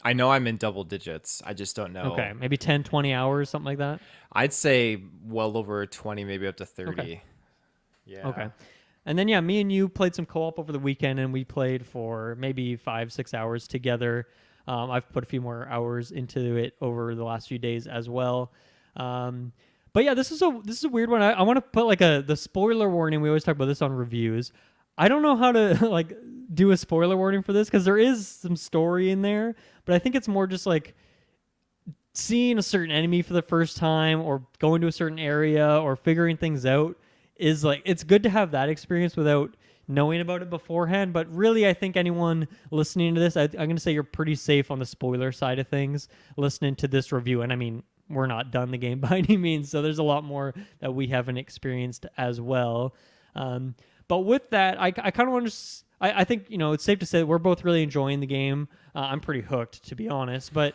I know I'm in double digits. I just don't know. Okay, maybe 10, 20 hours, something like that? I'd say well over 20, maybe up to 30. Okay. Yeah. Okay. And then, me and you played some co-op over the weekend, and we played for maybe 5-6 hours together. I've put a few more hours into it over the last few days as well. But yeah, this is a weird one. I want to put the spoiler warning. We always talk about this on reviews. I don't know how to do a spoiler warning for this, because there is some story in there, but I think it's more just seeing a certain enemy for the first time, or going to a certain area, or figuring things out is it's good to have that experience without knowing about it beforehand. But really, I think anyone listening to this, I'm going to say you're pretty safe on the spoiler side of things listening to this review. And I mean, we're not done the game by any means, so there's a lot more that we haven't experienced as well. But with that, I kind of want to I think, it's safe to say that we're both really enjoying the game. I'm pretty hooked, to be honest. But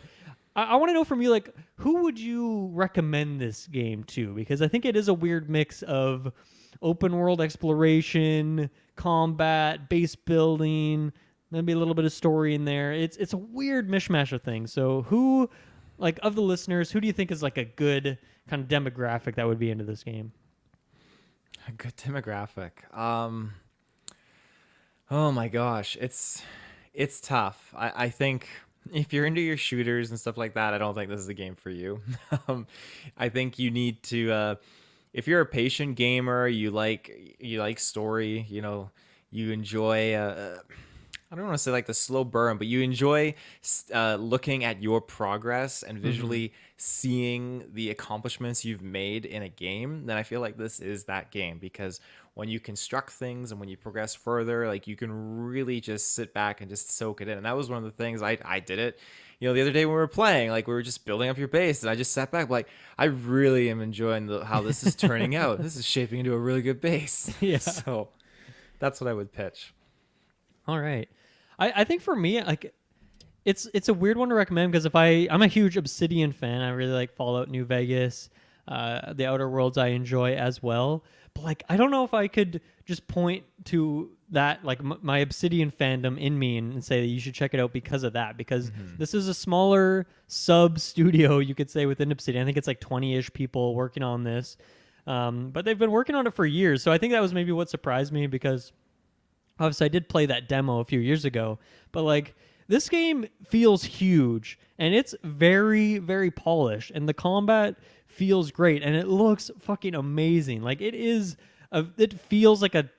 I want to know from you, who would you recommend this game to? Because I think it is a weird mix of open world exploration, combat, base building, maybe a little bit of story in there. It's a weird mishmash of things. So who, of the listeners, who do you think is a good kind of demographic that would be into this game? A good demographic. Oh my gosh, it's tough. I think if you're into your shooters and stuff like that, I don't think this is a game for you. I think you need to, if you're a patient gamer, you like story, you enjoy, I don't want to say the slow burn, but you enjoy looking at your progress and visually seeing the accomplishments you've made in a game, then I feel like this is that game. Because when you construct things and when you progress further, you can really just sit back and just soak it in. And that was one of the things I did it. The other day when we were playing, we were just building up your base, and I just sat back I really am enjoying how this is turning out. This is shaping into a really good base. Yeah. So that's what I would pitch. All right. I think for me, it's a weird one to recommend, because I'm a huge Obsidian fan. I really like Fallout New Vegas. The Outer Worlds I enjoy as well. But like, I don't know if I could just point to that, like my Obsidian fandom in me, and say that you should check it out because of that. Because this is a smaller sub studio, you could say, within Obsidian. I think it's like 20-ish people working on this. But they've been working on it for years. So I think that was maybe what surprised me, because obviously I did play that demo a few years ago. But like, this game feels huge, and it's very, very polished, and the combat feels great, and it looks fucking amazing. Like, it feels like a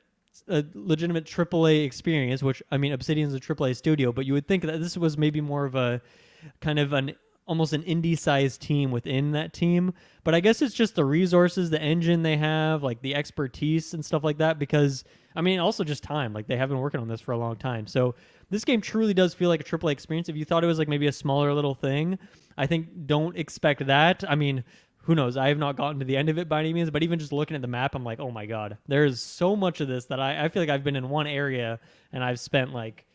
legitimate AAA experience, which, I mean, Obsidian's a AAA studio, but you would think that this was maybe more of a kind of almost an indie-sized team within that team. But I guess it's just the resources, the engine they have, like the expertise and stuff like that, because, I mean, also just time. Like, they have been working on this for a long time. So this game truly does feel like a AAA experience. If you thought it was like maybe a smaller little thing, I think don't expect that. I mean, who knows? I have not gotten to the end of it by any means, but even just looking at the map, I'm like, oh my God, there's so much of this that I feel like I've been in one area and I've spent like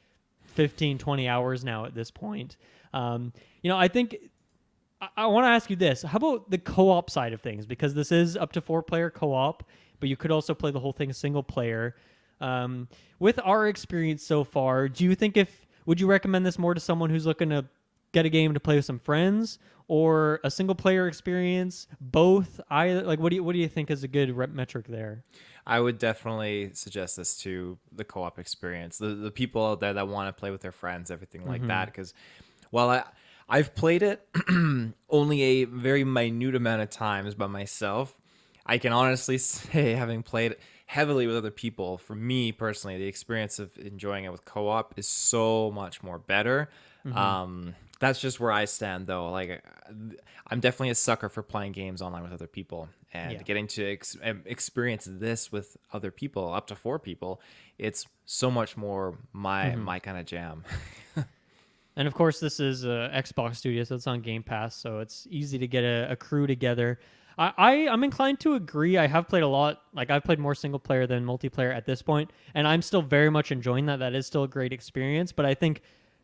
15, 20 hours now at this point. I think I want to ask you this. How about the co-op side of things? Because this is up to 4-player co-op, but you could also play the whole thing single player. With our experience so far, do you think would you recommend this more to someone who's looking to get a game to play with some friends, or a single player experience? Both? What do you think is a good metric there? I would definitely suggest this to the co-op experience, the people out there that want to play with their friends, everything like that. Because while I've played it only a very minute amount of times by myself, I can honestly say, having played it heavily with other people, for me personally, the experience of enjoying it with co-op is so much more better. That's just where I stand, though. Like, I'm definitely a sucker for playing games online with other people, and getting to experience this with other people, up to 4 people. It's so much more my kind of jam. And of course, this is Xbox Studio, so it's on Game Pass, so it's easy to get a crew together. I'm inclined to agree. I have played a lot. Like, I've played more single player than multiplayer at this point, and I'm still very much enjoying that. That is still a great experience. But I think,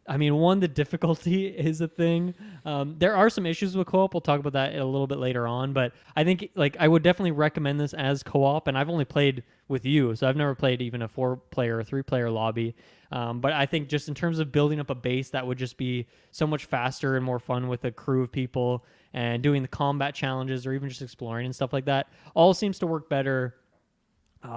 I mean, one, the difficulty is a thing. There are some issues with co-op. We'll talk about that a little bit later on. But I think, like, I would definitely recommend this as co-op. And I've only played with you, so I've never played even a 4-player or 3-player lobby. But I think just in terms of building up a base, that would just be so much faster and more fun with a crew of people, and doing the combat challenges or even just exploring and stuff like that. All seems to work better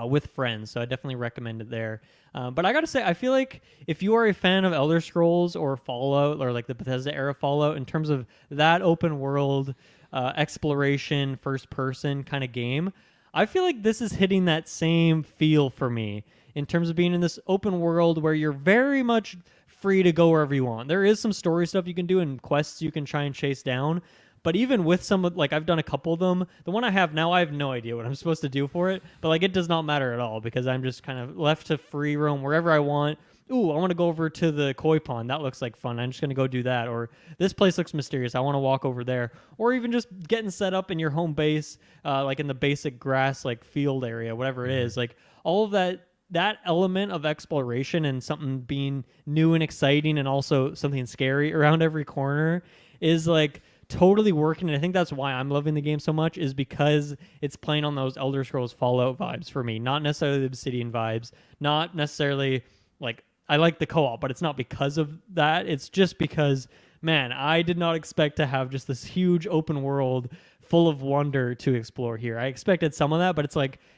with friends, so I definitely recommend it there. But I gotta say, I feel like if you are a fan of Elder Scrolls or Fallout, or like the Bethesda era Fallout, in terms of that open world exploration, first person kind of game, I feel like this is hitting that same feel for me, in terms of being in this open world where you're very much free to go wherever you want. There is some story stuff you can do and quests you can try and chase down. But even with some, like, I've done a couple of them. The one I have now, I have no idea what I'm supposed to do for it. But, like, it does not matter at all, because I'm just kind of left to free roam wherever I want. Ooh, I want to go over to the koi pond. That looks like fun. I'm just going to go do that. Or this place looks mysterious. I want to walk over there. Or even just getting set up in your home base, like in the basic grass, like, field area, whatever it is. Like, all of that element of exploration and something being new and exciting, and also something scary around every corner, is, like, totally working. And I think that's why I'm loving the game so much, is because it's playing on those Elder Scrolls Fallout vibes for me, not necessarily the Obsidian vibes, not necessarily, like, I like the co-op, but it's not because of that. It's just because, man, I did not expect to have just this huge open world full of wonder to explore here. I expected some of that, but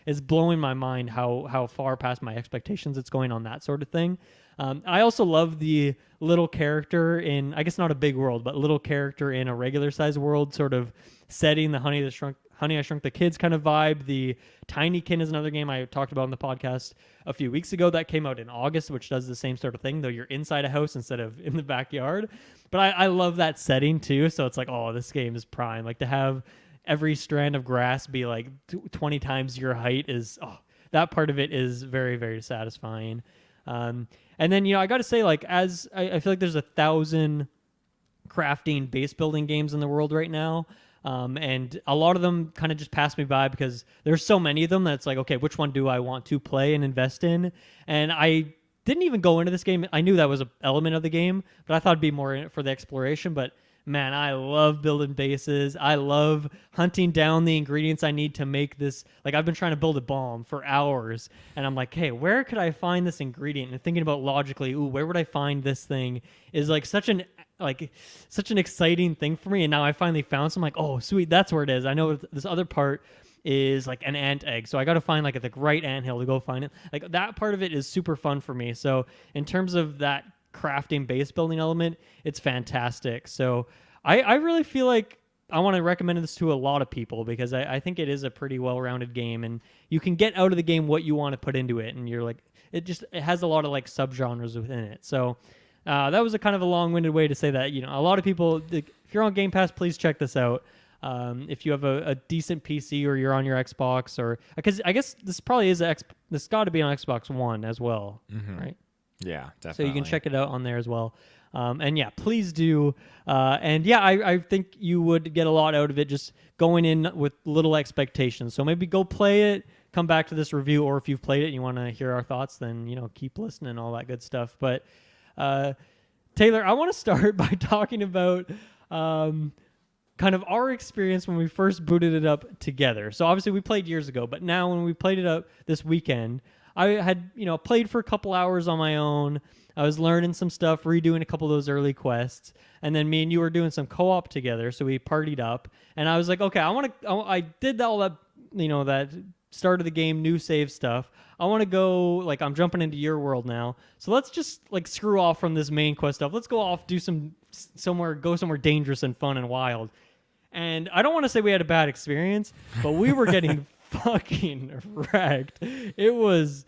it's blowing my mind how far past my expectations it's going on that sort of thing. I also love the little character in, I guess not a big world, but little character in a regular sized world sort of setting, the Honey I Shrunk the Kids kind of vibe. The Tinykin is another game I talked about on the podcast a few weeks ago that came out in August, which does the same sort of thing, though you're inside a house instead of in the backyard. But I love that setting too. So it's like, oh, this game is prime. Like, to have every strand of grass be like 20 times your height is, that part of it is very, very satisfying. And then, I got to say, like, as I feel like there's 1,000 crafting base building games in the world right now. And a lot of them kind of just pass me by because there's so many of them that's like, okay, which one do I want to play and invest in? And I didn't even go into this game. I knew that was an element of the game, but I thought it'd be more in it for the exploration. But man, I love building bases. I love hunting down the ingredients I need to make this. Like, I've been trying to build a bomb for hours, and I'm like, hey, where could I find this ingredient? And thinking about logically, ooh, where would I find this thing is like such an exciting thing for me. And now I finally found some, like, oh, sweet, that's where it is. I know this other part is like an ant egg, so I got to find like the right anthill to go find it. Like, that part of it is super fun for me. So in terms of that crafting base building element, it's fantastic. So I really feel like I want to recommend this to a lot of people because I think it is a pretty well-rounded game, and you can get out of the game what you want to put into it, and you're like, it has a lot of like subgenres within it. So that was a kind of a long-winded way to say that, you know, a lot of people, if you're on Game Pass, please check this out. If you have a decent PC or you're on your Xbox, or because I guess this probably is this got to be on Xbox One as well, right? Yeah, definitely. So you can check it out on there as well. And yeah, please do. And yeah, I think you would get a lot out of it just going in with little expectations. So maybe go play it, come back to this review, or if you've played it and you want to hear our thoughts, then, you know, keep listening, all that good stuff. But Taylor, I want to start by talking about kind of our experience when we first booted it up together. So obviously we played years ago, but now when we played it up this weekend, I had, you know, played for a couple hours on my own. I was learning some stuff, redoing a couple of those early quests, and then me and you were doing some co-op together, so we partied up. And I was like, okay, I did all that, you know, that start of the game, new save stuff. I want to go, like, I'm jumping into your world now. So let's just, like, screw off from this main quest stuff. Let's go off, go somewhere dangerous and fun and wild. And I don't want to say we had a bad experience, but we were getting fucking wrecked. It was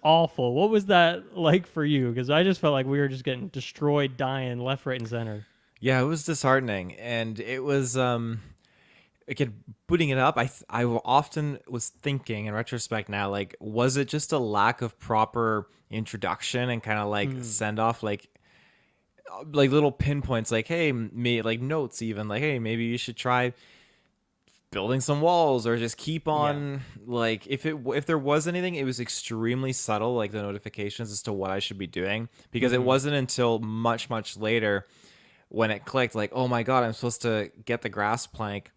awful. What was that like for you? Because I just felt like we were just getting destroyed, dying left, right, and center. Yeah, it was disheartening, and it was again, booting it up. I often was thinking in retrospect now, like, was it just a lack of proper introduction and kind of like send off, like little pinpoints, like, hey, like notes, even like, hey, maybe you should try building some walls, or just keep on like, if there was anything, it was extremely subtle, like the notifications as to what I should be doing, because it wasn't until much later when it clicked, like, oh my god, I'm supposed to get the grass plank,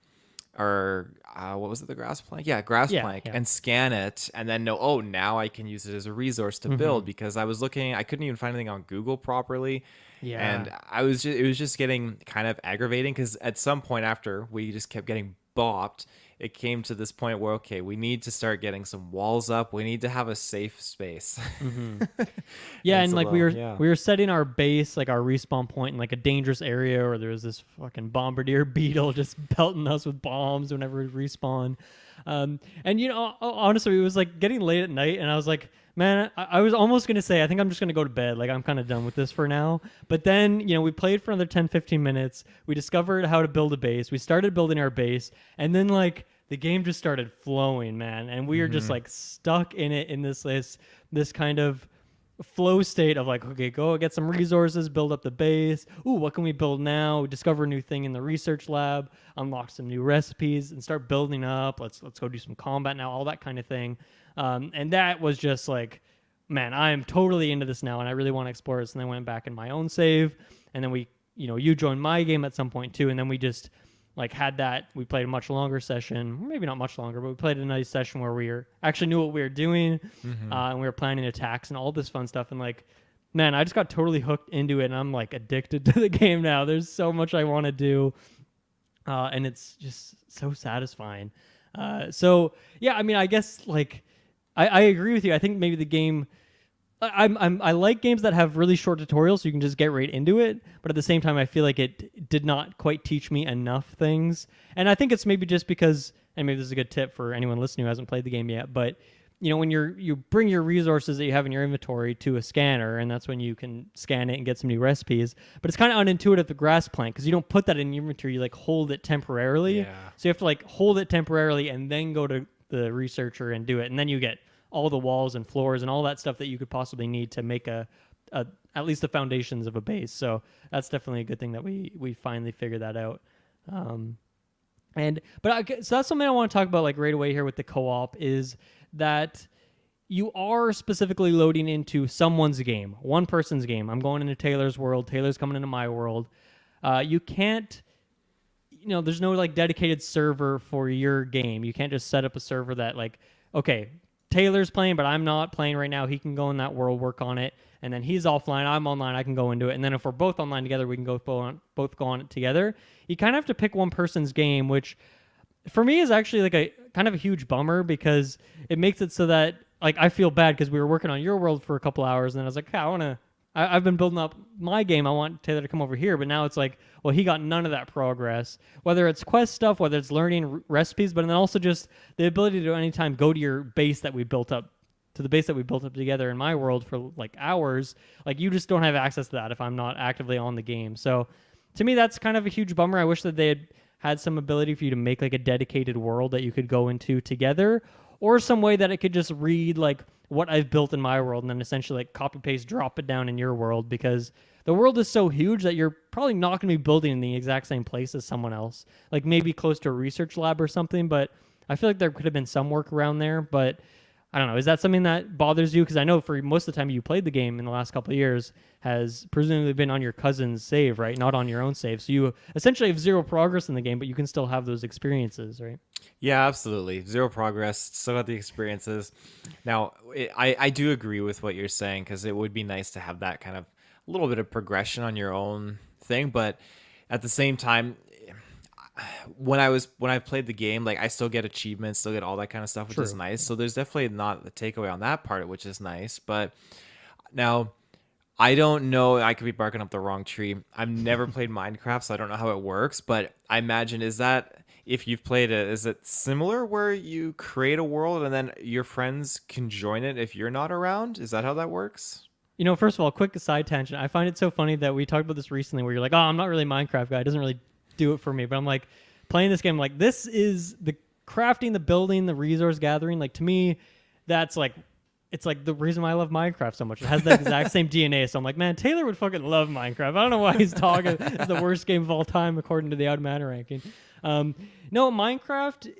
or what was it, the grass plank? Yeah, grass plank, and scan it, and then now I can use it as a resource to build, because I was looking, I couldn't even find anything on Google properly. And it was just getting kind of aggravating, because at some point after we just kept getting bopped, it came to this point where, okay, we need to start getting some walls up. We need to have a safe space. Yeah, and like we were setting our base, like our respawn point, in like a dangerous area, where there was this fucking bombardier beetle just pelting us with bombs whenever we respawn. And you know, honestly, it was like getting late at night, and I was like, man, I was almost going to say, I think I'm just going to go to bed. Like, I'm kind of done with this for now. But then, you know, we played for another 10, 15 minutes. We discovered how to build a base. We started building our base. And then, like, the game just started flowing, man. And we were just, like, stuck in it in this kind of flow state of, like, okay, go get some resources, build up the base. Ooh, what can we build now? Discover a new thing in the research lab, unlock some new recipes, and start building up. Let's go do some combat now, all that kind of thing. And that was just like, man, I am totally into this now, and I really want to explore this. And then I went back in my own save, and then you joined my game at some point too, and then we just like had that. We played a much longer session, maybe not much longer, but we played a nice session where we actually knew what we were doing, and we were planning attacks and all this fun stuff. And like, man, I just got totally hooked into it, and I'm like addicted to the game now. There's so much I want to do, and it's just so satisfying. So yeah, I mean, I guess like. I agree with you. I think maybe the game, I like games that have really short tutorials so you can just get right into it. But at the same time, I feel like it did not quite teach me enough things. And I think it's maybe just because, and maybe this is a good tip for anyone listening who hasn't played the game yet, but you know, when you bring your resources that you have in your inventory to a scanner, and that's when you can scan it and get some new recipes. But it's kind of unintuitive, the grass plank, because you don't put that in your inventory. You like hold it temporarily. Yeah. So you have to like hold it temporarily and then go to the researcher and do it, and then you get all the walls and floors and all that stuff that you could possibly need to make at least the foundations of a base. So that's definitely a good thing that we finally figured that out. So that's something I want to talk about like right away here with the co-op, is that you are specifically loading into someone's game, one person's game. I'm going into Taylor's world. Taylor's coming into my world. you can't, there's no like dedicated server for your game. You can't just set up a server that like, okay, Taylor's playing, but I'm not playing right now. He can go in that world, work on it, and then he's offline. I'm online. I can go into it, and then if we're both online together, we can both go on it together. You kind of have to pick one person's game, which for me is actually like a kind of a huge bummer because it makes it so that like I feel bad because we were working on your world for a couple hours, and then I was like, I've been building up my game. I want Taylor to come over here, but now it's like, well, he got none of that progress. Whether it's quest stuff, whether it's learning recipes, but then also just the ability to anytime go to your base that we built up, to the base that we built up together in my world for like hours. Like you just don't have access to that if I'm not actively on the game. So to me, that's kind of a huge bummer. I wish that they had some ability for you to make like a dedicated world that you could go into together, or some way that it could just read like what I've built in my world and then essentially like copy paste drop it down in your world, because the world is so huge that you're probably not going to be building in the exact same place as someone else, like maybe close to a research lab or something. But I feel like there could have been some work around there. But I don't know, is that something that bothers you? Because I know for most of the time you played the game in the last couple of years has presumably been on your cousin's save, right? Not on your own save. So you essentially have zero progress in the game, but you can still have those experiences, right? Yeah, absolutely. Zero progress. Still got the experiences. Now, I do agree with what you're saying, because it would be nice to have that kind of little bit of progression on your own thing. But at the same time, when I've played the game, like I still get achievements, still get all that kind of stuff, which is nice. So there's definitely not the takeaway on that part, which is nice. But now I don't know. I could be barking up the wrong tree. I've never played Minecraft, so I don't know how it works. But I imagine, is that, if you've played it, is it similar where you create a world and then your friends can join it if you're not around? Is that how that works? First of all, quick side tangent. I find it so funny that we talked about this recently where you're like, oh, I'm not really a Minecraft guy. It doesn't really do it for me. But I'm like, playing this game, like, this is the crafting, the building, the resource gathering. Like, to me, that's like, it's like the reason why I love Minecraft so much. It has the exact same DNA. So I'm like, man, Taylor would fucking love Minecraft. I don't know why he's talking. It's the worst game of all time according to the Odd Matter ranking. No, Minecraft,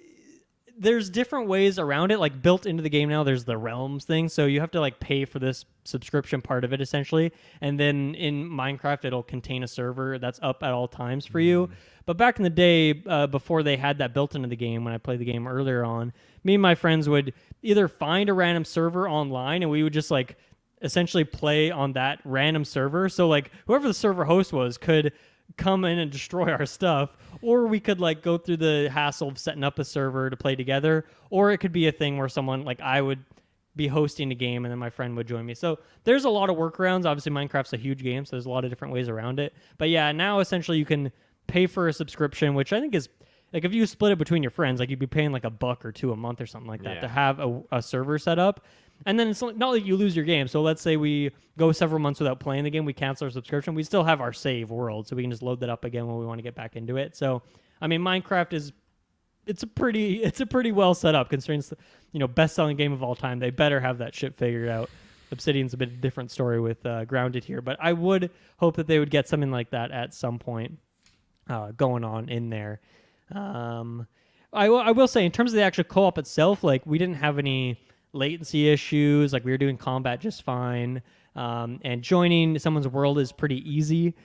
there's different ways around it. Like built into the game now, there's the realms thing. So you have to like pay for this subscription part of it essentially. And then in Minecraft, it'll contain a server that's up at all times for you. But back in the day, before they had that built into the game, when I played the game earlier on, me and my friends would either find a random server online and we would just like essentially play on that random server. So like whoever the server host was could come in and destroy our stuff, or we could like go through the hassle of setting up a server to play together, or it could be a thing where someone like I would be hosting a game and then my friend would join me. So there's a lot of workarounds. Obviously Minecraft's a huge game, so there's a lot of different ways around it. But yeah, now essentially you can pay for a subscription, which I think is like if you split it between your friends, like you'd be paying like $1 or $2 a month or something like that to have a server set up. And then it's not like you lose your game. So let's say we go several months without playing the game, we cancel our subscription, we still have our save world, so we can just load that up again when we want to get back into it. So I mean, Minecraft is it's a pretty well set up considering it's the, best-selling game of all time. They better have that shit figured out. Obsidian's a bit different story with Grounded here, but I would hope that they would get something like that at some point going on in there. I will say, in terms of the actual co-op itself, like we didn't have any latency issues. Like we were doing combat just fine, and joining someone's world is pretty easy.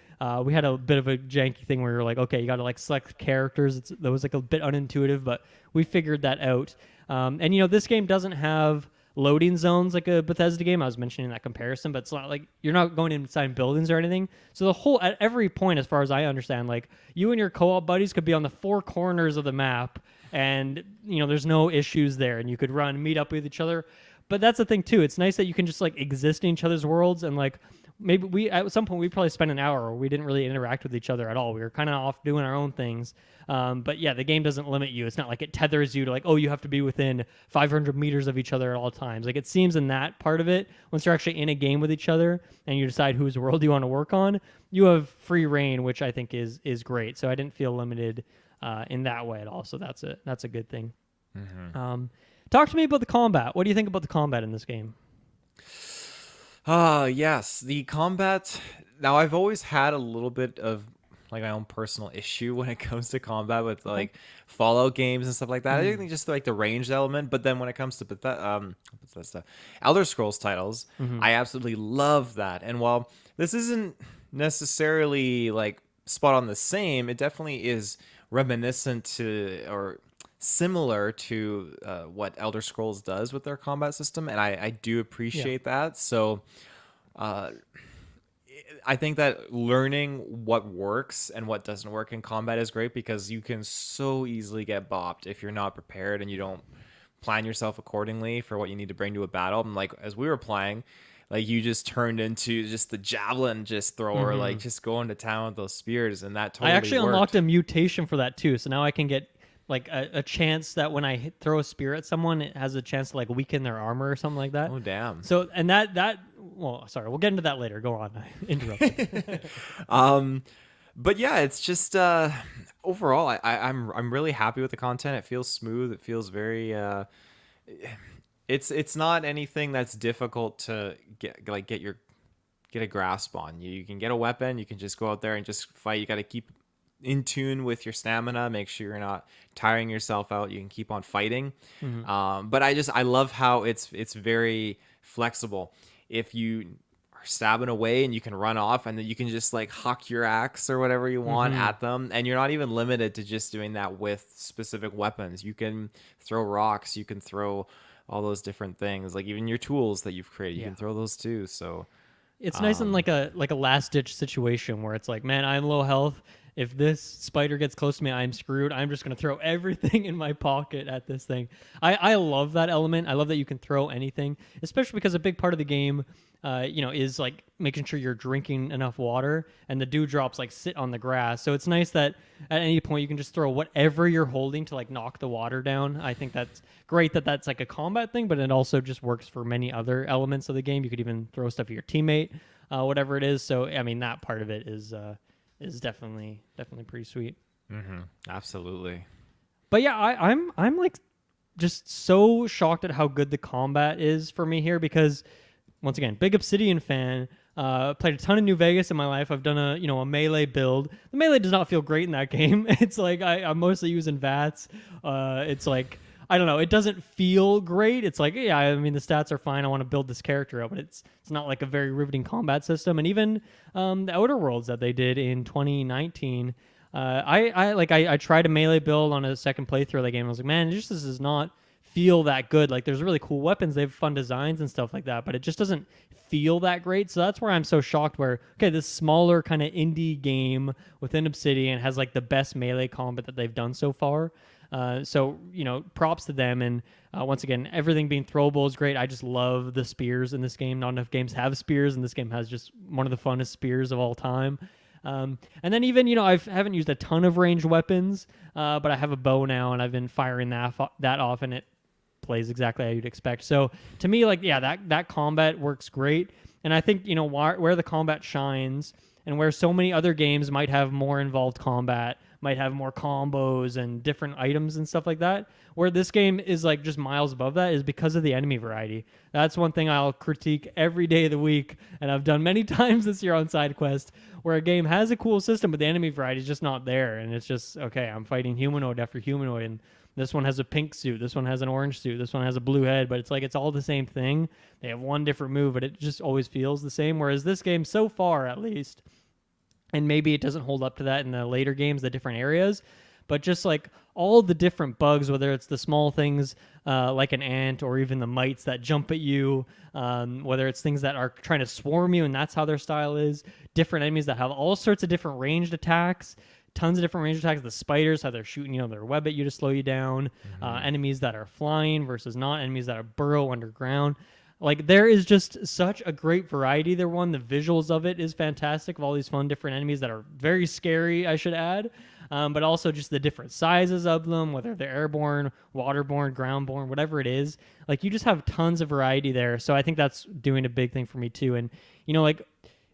We had a bit of a janky thing where you're like, okay, you got to like select characters. That was like a bit unintuitive, but we figured that out. And this game doesn't have loading zones like a Bethesda game. I was mentioning that comparison, but it's not like you're not going inside buildings or anything. So at every point, as far as I understand, like you and your co-op buddies could be on the four corners of the map, and there's no issues there, and you could meet up with each other. But that's the thing too. It's nice that you can just like exist in each other's worlds, and like maybe at some point we probably spent an hour where we didn't really interact with each other at all. We were kind of off doing our own things. But yeah, the game doesn't limit you. It's not like it tethers you to like, oh, you have to be within 500 meters of each other at all times. Like it seems in that part of it, once you're actually in a game with each other and you decide whose world you want to work on, you have free reign, which I think is great. So I didn't feel limited in that way at all. So that's a good thing. Mm-hmm. Talk to me about the combat. What do you think about the combat in this game? Yes, the combat. Now, I've always had a little bit of like my own personal issue when it comes to combat with like Fallout games and stuff like that. I think just like the ranged element, but then when it comes to Bethesda, Elder Scrolls titles, I absolutely love that. And while this isn't necessarily like spot on the same. It definitely is reminiscent to or similar to what Elder Scrolls does with their combat system, and I do Yeah. appreciate that. So uh, I think that learning what works and what doesn't work in combat is great because you can so easily get bopped if you're not prepared and you don't plan yourself accordingly for what you need to bring to a battle. And like as we were playing, like you just turned into just the javelin just thrower, like just going to town with those spears, and that I totally actually unlocked worked. a mutation for that too, so now I can get like a chance that when I throw a spear at someone, it has a chance to like weaken their armor or something like that. Oh damn. So and that well, sorry, we'll get into that later. Go on, I interrupted. But yeah, it's just overall, I'm really happy with the content. It feels smooth. It feels very it's not anything that's difficult to get a grasp on. You can get a weapon. You can just go out there and just fight. You got to keep in tune with your stamina. Make sure you're not tiring yourself out. You can keep on fighting. But I love how it's very flexible. If you are stabbing away and you can run off, and then you can just like huck your axe or whatever you want at them, and you're not even limited to just doing that with specific weapons. You can throw rocks. You can throw all those different things, like even your tools that you've created. You Yeah. can throw those too. So It's nice in like a last ditch situation where it's like, man, I'm low health. If this spider gets close to me, I'm screwed. I'm just gonna throw everything in my pocket at this thing. I love that element. I love that you can throw anything, especially because a big part of the game, is like making sure you're drinking enough water, and the dewdrops like sit on the grass. So it's nice that at any point you can just throw whatever you're holding to like knock the water down. I think that's great that that's like a combat thing, but it also just works for many other elements of the game. You could even throw stuff at your teammate, whatever it is. So I mean, that part of it is definitely pretty sweet. absolutely. But yeah, I'm like just so shocked at how good the combat is for me here because once again, big Obsidian fan. Played a ton of New Vegas in my life. I've done a melee build. The melee does not feel great in that game. It's like I'm mostly using VATS. It's like I don't know. It doesn't feel great. It's like yeah, I mean the stats are fine. I want to build this character up, but it's not like a very riveting combat system. And even the Outer Worlds that they did in 2019. I tried a melee build on a second playthrough of the game. I was like, man, this does not feel that good. Like there's really cool weapons, they have fun designs and stuff like that, but it just doesn't feel that great. So that's where I'm so shocked where okay, this smaller kind of indie game within Obsidian has like the best melee combat that they've done so far. So props to them. And once again, everything being throwable is great. I just love the spears in this game. Not enough games have spears, and this game has just one of the funnest spears of all time. And then even I haven't used a ton of ranged weapons, but I have a bow now, and I've been firing that off, and it plays exactly how you'd expect. So to me, like yeah, that combat works great, and I think where the combat shines, and where so many other games might have more involved combat, might have more combos and different items and stuff like that, where this game is like just miles above that is because of the enemy variety. That's one thing I'll critique every day of the week, and I've done many times this year on Sidequest, where a game has a cool system, but the enemy variety is just not there, and it's just okay, I'm fighting humanoid after humanoid, and this one has a pink suit, this one has an orange suit, this one has a blue head, but it's like it's all the same thing. They have one different move, but it just always feels the same. Whereas this game, so far at least, and maybe it doesn't hold up to that in the later games, the different areas, but just like all the different bugs, whether it's the small things like an ant or even the mites that jump at you, whether it's things that are trying to swarm you and that's how their style is, different enemies that have all sorts of different ranged attacks, tons of different range attacks. The spiders, how they're shooting, their web at you to slow you down. Enemies that are flying versus not. Enemies that are burrow underground. Like there is just such a great variety there. The visuals of it is fantastic of all these fun different enemies that are very scary, I should add. But also just the different sizes of them, whether they're airborne, waterborne, groundborne, whatever it is. Like you just have tons of variety there. So I think that's doing a big thing for me too. And like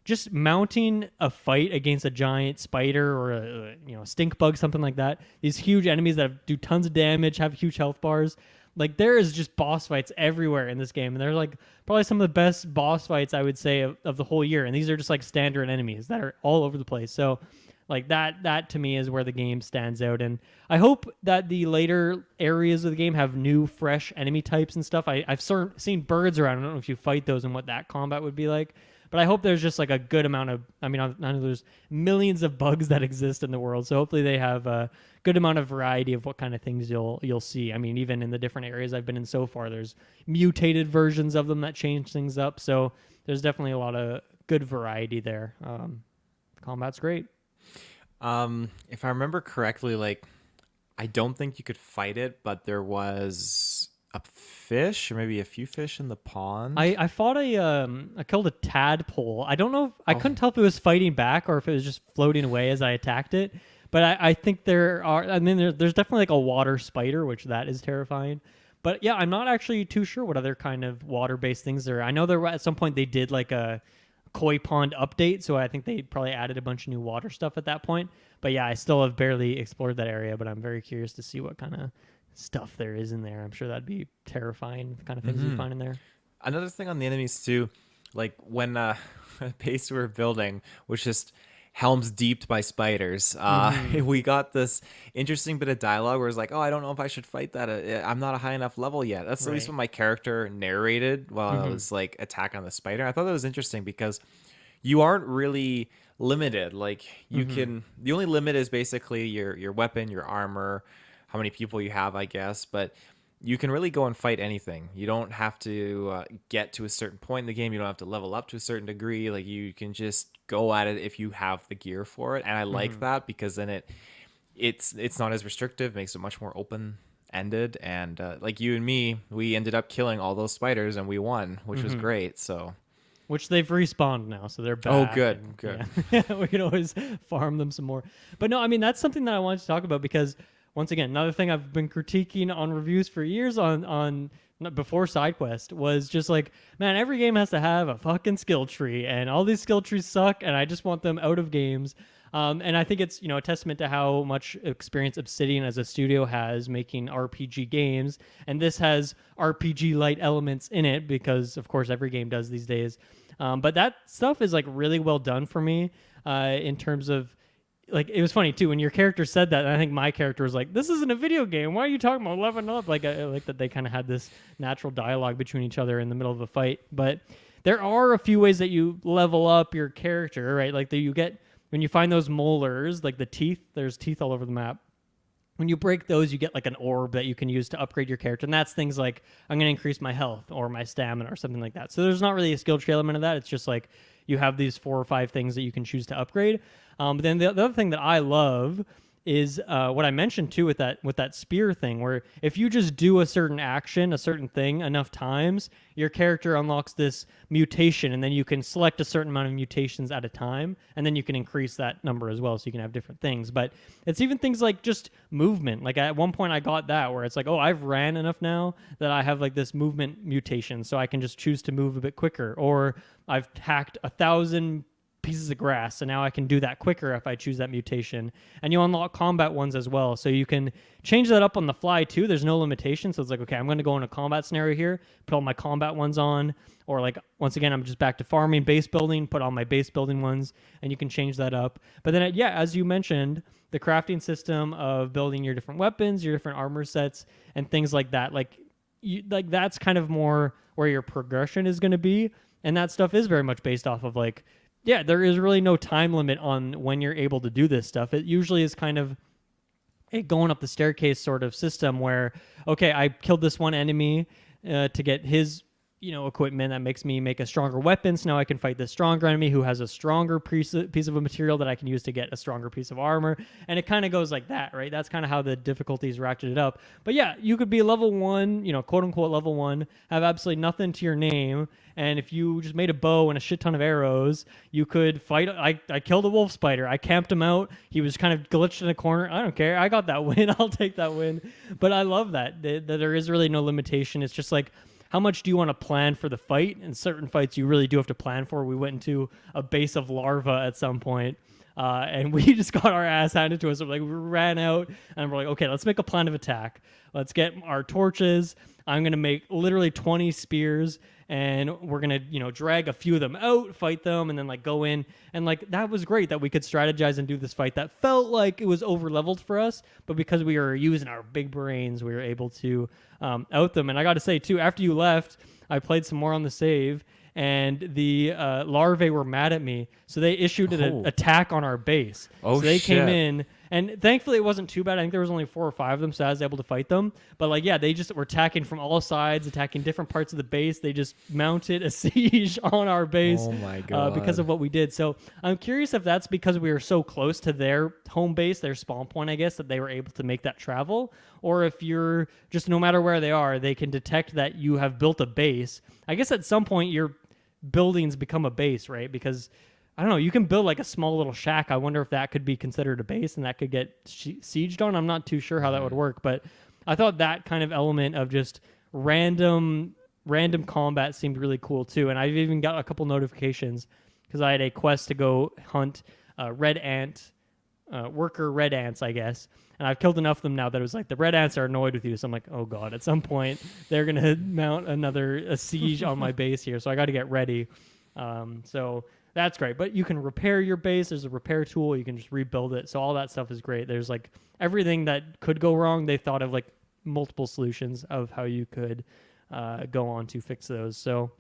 just mounting a fight against a giant spider or a stink bug, something like that. These huge enemies that do tons of damage, have huge health bars. Like there is just boss fights everywhere in this game, and they're like probably some of the best boss fights I would say of the whole year. And these are just like standard enemies that are all over the place. So like that to me is where the game stands out. And I hope that the later areas of the game have new, fresh enemy types and stuff. I've seen birds around. I don't know if you fight those and what that combat would be like. But I hope there's just like a good amount of, I mean, I know there's millions of bugs that exist in the world, so hopefully they have a good amount of variety of what kind of things you'll see. I mean, even in the different areas I've been in so far, there's mutated versions of them that change things up. So there's definitely a lot of good variety there. Combat's great. If I remember correctly, like I don't think you could fight it, but there was a fish or maybe a few fish in the pond. I fought I killed a tadpole. I don't know if, I couldn't tell if it was fighting back or if it was just floating away as I attacked it. But I think there's definitely like a water spider, which that is terrifying. But yeah, I'm not actually too sure what other kind of water-based things there are. I know there at some point they did like a koi pond update, so I think they probably added a bunch of new water stuff at that point. But yeah, I still have barely explored that area, but I'm very curious to see what kind of stuff there is in there. I'm sure that'd be terrifying, the kind of things you find in there. Another thing on the enemies too, like when the base we were building was just helms deeped by spiders. We got this interesting bit of dialogue where it's like, oh, I don't know if I should fight that. I'm not a high enough level yet. That's at least what my character narrated while I was like attack on the spider. I thought that was interesting because you aren't really limited. Like you can, the only limit is basically your weapon, your armor, how many people you have, I guess. But you can really go and fight anything. You don't have to get to a certain point in the game. You don't have to level up to a certain degree. Like you can just go at it if you have the gear for it. And I like that because then it's not as restrictive, makes it much more open ended. And like you and me, we ended up killing all those spiders and we won, which was great. So, which they've respawned now, so they're back. Oh, good, good. Yeah. We can always farm them some more. But no, I mean that's something that I wanted to talk about because. Once again, another thing I've been critiquing on reviews for years on before Sidequest was just like, man, every game has to have a fucking skill tree, and all these skill trees suck, and I just want them out of games. And I think it's a testament to how much experience Obsidian as a studio has making RPG games, and this has RPG-light elements in it because, of course, every game does these days. But that stuff is like really well done for me in terms of. Like, it was funny, too, when your character said that, and I think my character was like, this isn't a video game. Why are you talking about leveling up? Like, I like that they kind of had this natural dialogue between each other in the middle of a fight. But there are a few ways that you level up your character, right? Like, you get, when you find those molars, like the teeth, there's teeth all over the map. When you break those, you get like an orb that you can use to upgrade your character. And that's things like, I'm going to increase my health or my stamina or something like that. So there's not really a skill tree element of that. It's just like, you have these 4 or 5 things that you can choose to upgrade. But then the other thing that I love is what I mentioned too with that spear thing, where if you just do a certain action, a certain thing enough times, your character unlocks this mutation, and then you can select a certain amount of mutations at a time, and then you can increase that number as well, so you can have different things. But it's even things like just movement. Like at one point I got that where it's like, oh, I've ran enough now that I have like this movement mutation, so I can just choose to move a bit quicker, or I've hacked 1,000 pieces of grass, so now I can do that quicker if I choose that mutation. And you unlock combat ones as well, so you can change that up on the fly too. There's no limitation, so it's like, okay, I'm going to go in a combat scenario here, put all my combat ones on, or like once again I'm just back to farming, base building, put all my base building ones, and you can change that up. But then as you mentioned, the crafting system of building your different weapons, your different armor sets, and things like that, like that's kind of more where your progression is going to be. And that stuff is very much based off of like, yeah, there is really no time limit on when you're able to do this stuff. It usually is kind of a going up the staircase sort of system where, okay, I killed this one enemy to get his equipment that makes me make a stronger weapon. So now I can fight this stronger enemy who has a stronger piece of a material that I can use to get a stronger piece of armor. And it kind of goes like that, right? That's kind of how the difficulties ratcheted up. But yeah, you could be level 1, quote unquote level 1, have absolutely nothing to your name. And if you just made a bow and a shit ton of arrows, you could fight. I killed a wolf spider. I camped him out. He was kind of glitched in a corner. I don't care. I got that win. I'll take that win. But I love that there is really no limitation. It's just like, how much do you want to plan for the fight? And certain fights you really do have to plan for. We went into a base of larvae at some point, and we just got our ass handed to us. We ran out, and we're like, okay, let's make a plan of attack. Let's get our torches. I'm going to make literally 20 spears, and we're going to, drag a few of them out, fight them, and then go in. And that was great that we could strategize and do this fight that felt like it was over leveled for us, but because we were using our big brains, we were able to out them. And I got to say too, after you left, I played some more on the save, and the larvae were mad at me, so they issued an attack on our base. Oh, so they came shit. in, and thankfully it wasn't too bad. I think there was only 4 or 5 of them, so I was able to fight them. But like, yeah, they just were attacking from all sides, attacking different parts of the base. They just mounted a siege on our base. Oh my God. Because of what we did. So I'm curious if that's because we were so close to their home base, their spawn point, I guess, that they were able to make that travel, or if you're just, no matter where they are, they can detect that you have built a base. I guess at some point your buildings become a base, right? Because I don't know, you can build like a small little shack. I wonder if that could be considered a base and that could get sieged on. I'm not too sure how that would work, but I thought that kind of element of just random combat seemed really cool too. And I've even got a couple notifications because I had a quest to go hunt red ant, worker red ants, I guess. And I've killed enough of them now that it was like the red ants are annoyed with you. So I'm like, oh God, at some point they're going to mount a siege on my base here. So I got to get ready. So that's great. But you can repair your base. There's a repair tool. You can just rebuild it. So all that stuff is great. There's like everything that could go wrong. They thought of like multiple solutions of how you could go on to fix those. So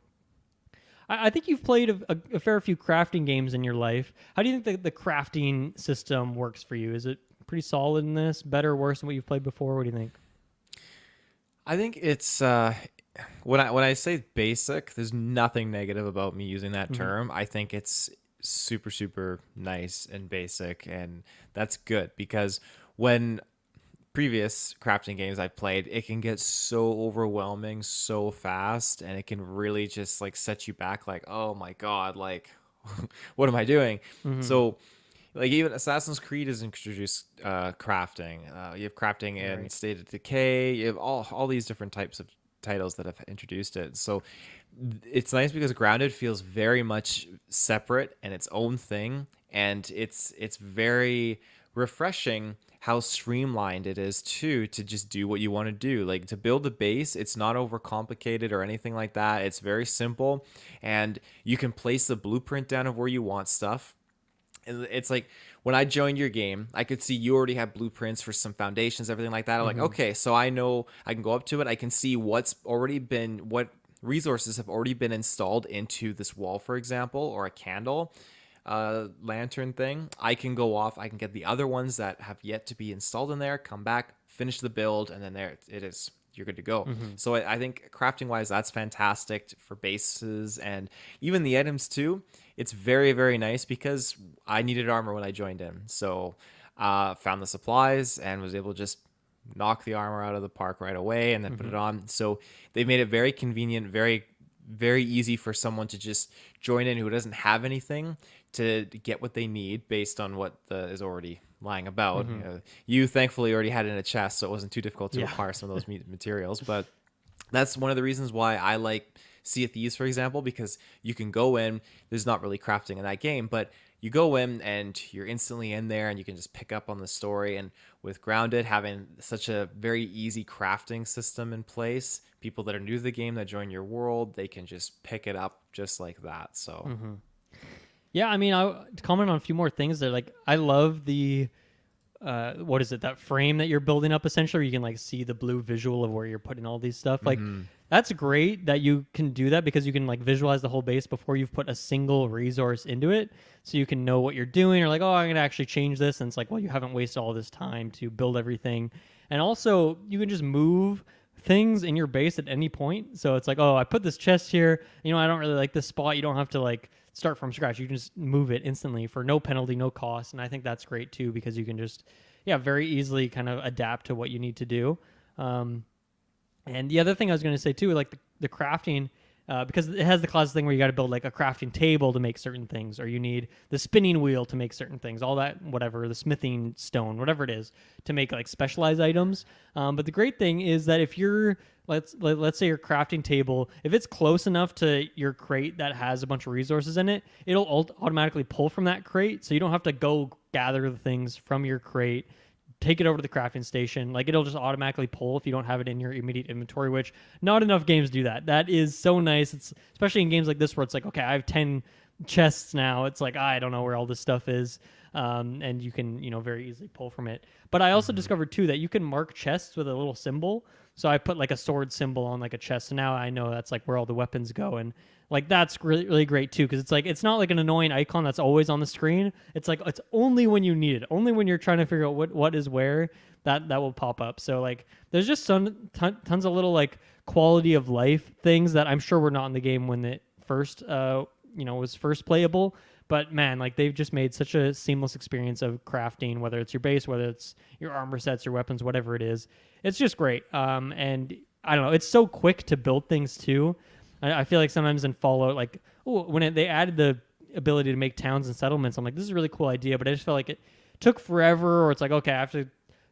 I think you've played a fair few crafting games in your life. How do you think the crafting system works for you? Is it pretty solid in this? Better or worse than what you've played before? What do you think? I think it's when I say basic, there's nothing negative about me using that term. I think it's super, super nice and basic, and that's good because when previous crafting games I've played, it can get so overwhelming so fast, and it can really just like set you back like, oh my God, like what am I doing? So like even Assassin's Creed has introduced crafting. You have crafting in State of Decay. You have all these different types of titles that have introduced it. So it's nice because Grounded feels very much separate and its own thing, and it's very refreshing how streamlined it is too, to just do what you want to do. Like to build a base, it's not overcomplicated or anything like that. It's very simple, and you can place the blueprint down of where you want stuff. And it's like when I joined your game, I could see you already have blueprints for some foundations, everything like that. I'm like, okay, so I know I can go up to it. I can see what resources have already been installed into this wall, for example, or a candle lantern thing. I can go off. I can get the other ones that have yet to be installed in there, come back, finish the build, and then there it is. You're good to go. So I think crafting wise, that's fantastic for bases and even the items too. It's very, very nice because I needed armor when I joined in. So found the supplies and was able to just knock the armor out of the park right away and then put it on. So they made it very convenient, very, very easy for someone to just join in who doesn't have anything to get what they need based on what is already lying about. You thankfully already had it in a chest, so it wasn't too difficult to acquire some of those materials. But that's one of the reasons why I like Sea of Thieves, for example, because you can go in. There's not really crafting in that game, but you go in and you're instantly in there and you can just pick up on the story. And with Grounded having such a very easy crafting system in place, people that are new to the game that join your world, they can just pick it up just like that. So yeah, I mean, to comment on a few more things there. Like, I love the what is it, that frame that you're building up essentially, where you can like see the blue visual of where you're putting all these stuff. Like, that's great that you can do that because you can like visualize the whole base before you've put a single resource into it, so you can know what you're doing. Or like, oh, I'm gonna actually change this, and it's like, well, you haven't wasted all this time to build everything. And also, you can just move things in your base at any point. So it's like, oh, I put this chest here. You know, I don't really like this spot. You don't have to like start from scratch. You can just move it instantly for no penalty, no cost. And I think that's great too, because you can just, very easily kind of adapt to what you need to do. And the other thing I was going to say too, like the crafting, because it has the classic thing where you got to build like a crafting table to make certain things, or you need the spinning wheel to make certain things, all that, whatever, the smithing stone, whatever it is, to make like specialized items. But the great thing is that if you're, let's say your crafting table, if it's close enough to your crate that has a bunch of resources in it, it'll automatically pull from that crate. So you don't have to go gather the things from your crate, take it over to the crafting station. Like, it'll just automatically pull if you don't have it in your immediate inventory, which not enough games do that. That is so nice. It's especially in games like this where it's like, okay, I have 10 chests now. It's like, I don't know where all this stuff is. And you can, very easily pull from it. But I also discovered too that you can mark chests with a little symbol. So I put like a sword symbol on like a chest. So now I know that's like where all the weapons go. And like that's really, really great too. Cause it's like, it's not like an annoying icon that's always on the screen. It's like, it's only when you need it, only when you're trying to figure out what is where that will pop up. So like, there's just tons of little like quality of life things that I'm sure were not in the game when it first, was first playable. But man, like they've just made such a seamless experience of crafting, whether it's your base, whether it's your armor sets, your weapons, whatever it is. It's just great. And I don't know, it's so quick to build things too. I feel like sometimes in Fallout, like they added the ability to make towns and settlements, I'm like, this is a really cool idea, but I just felt like it took forever, or it's like, okay, I have to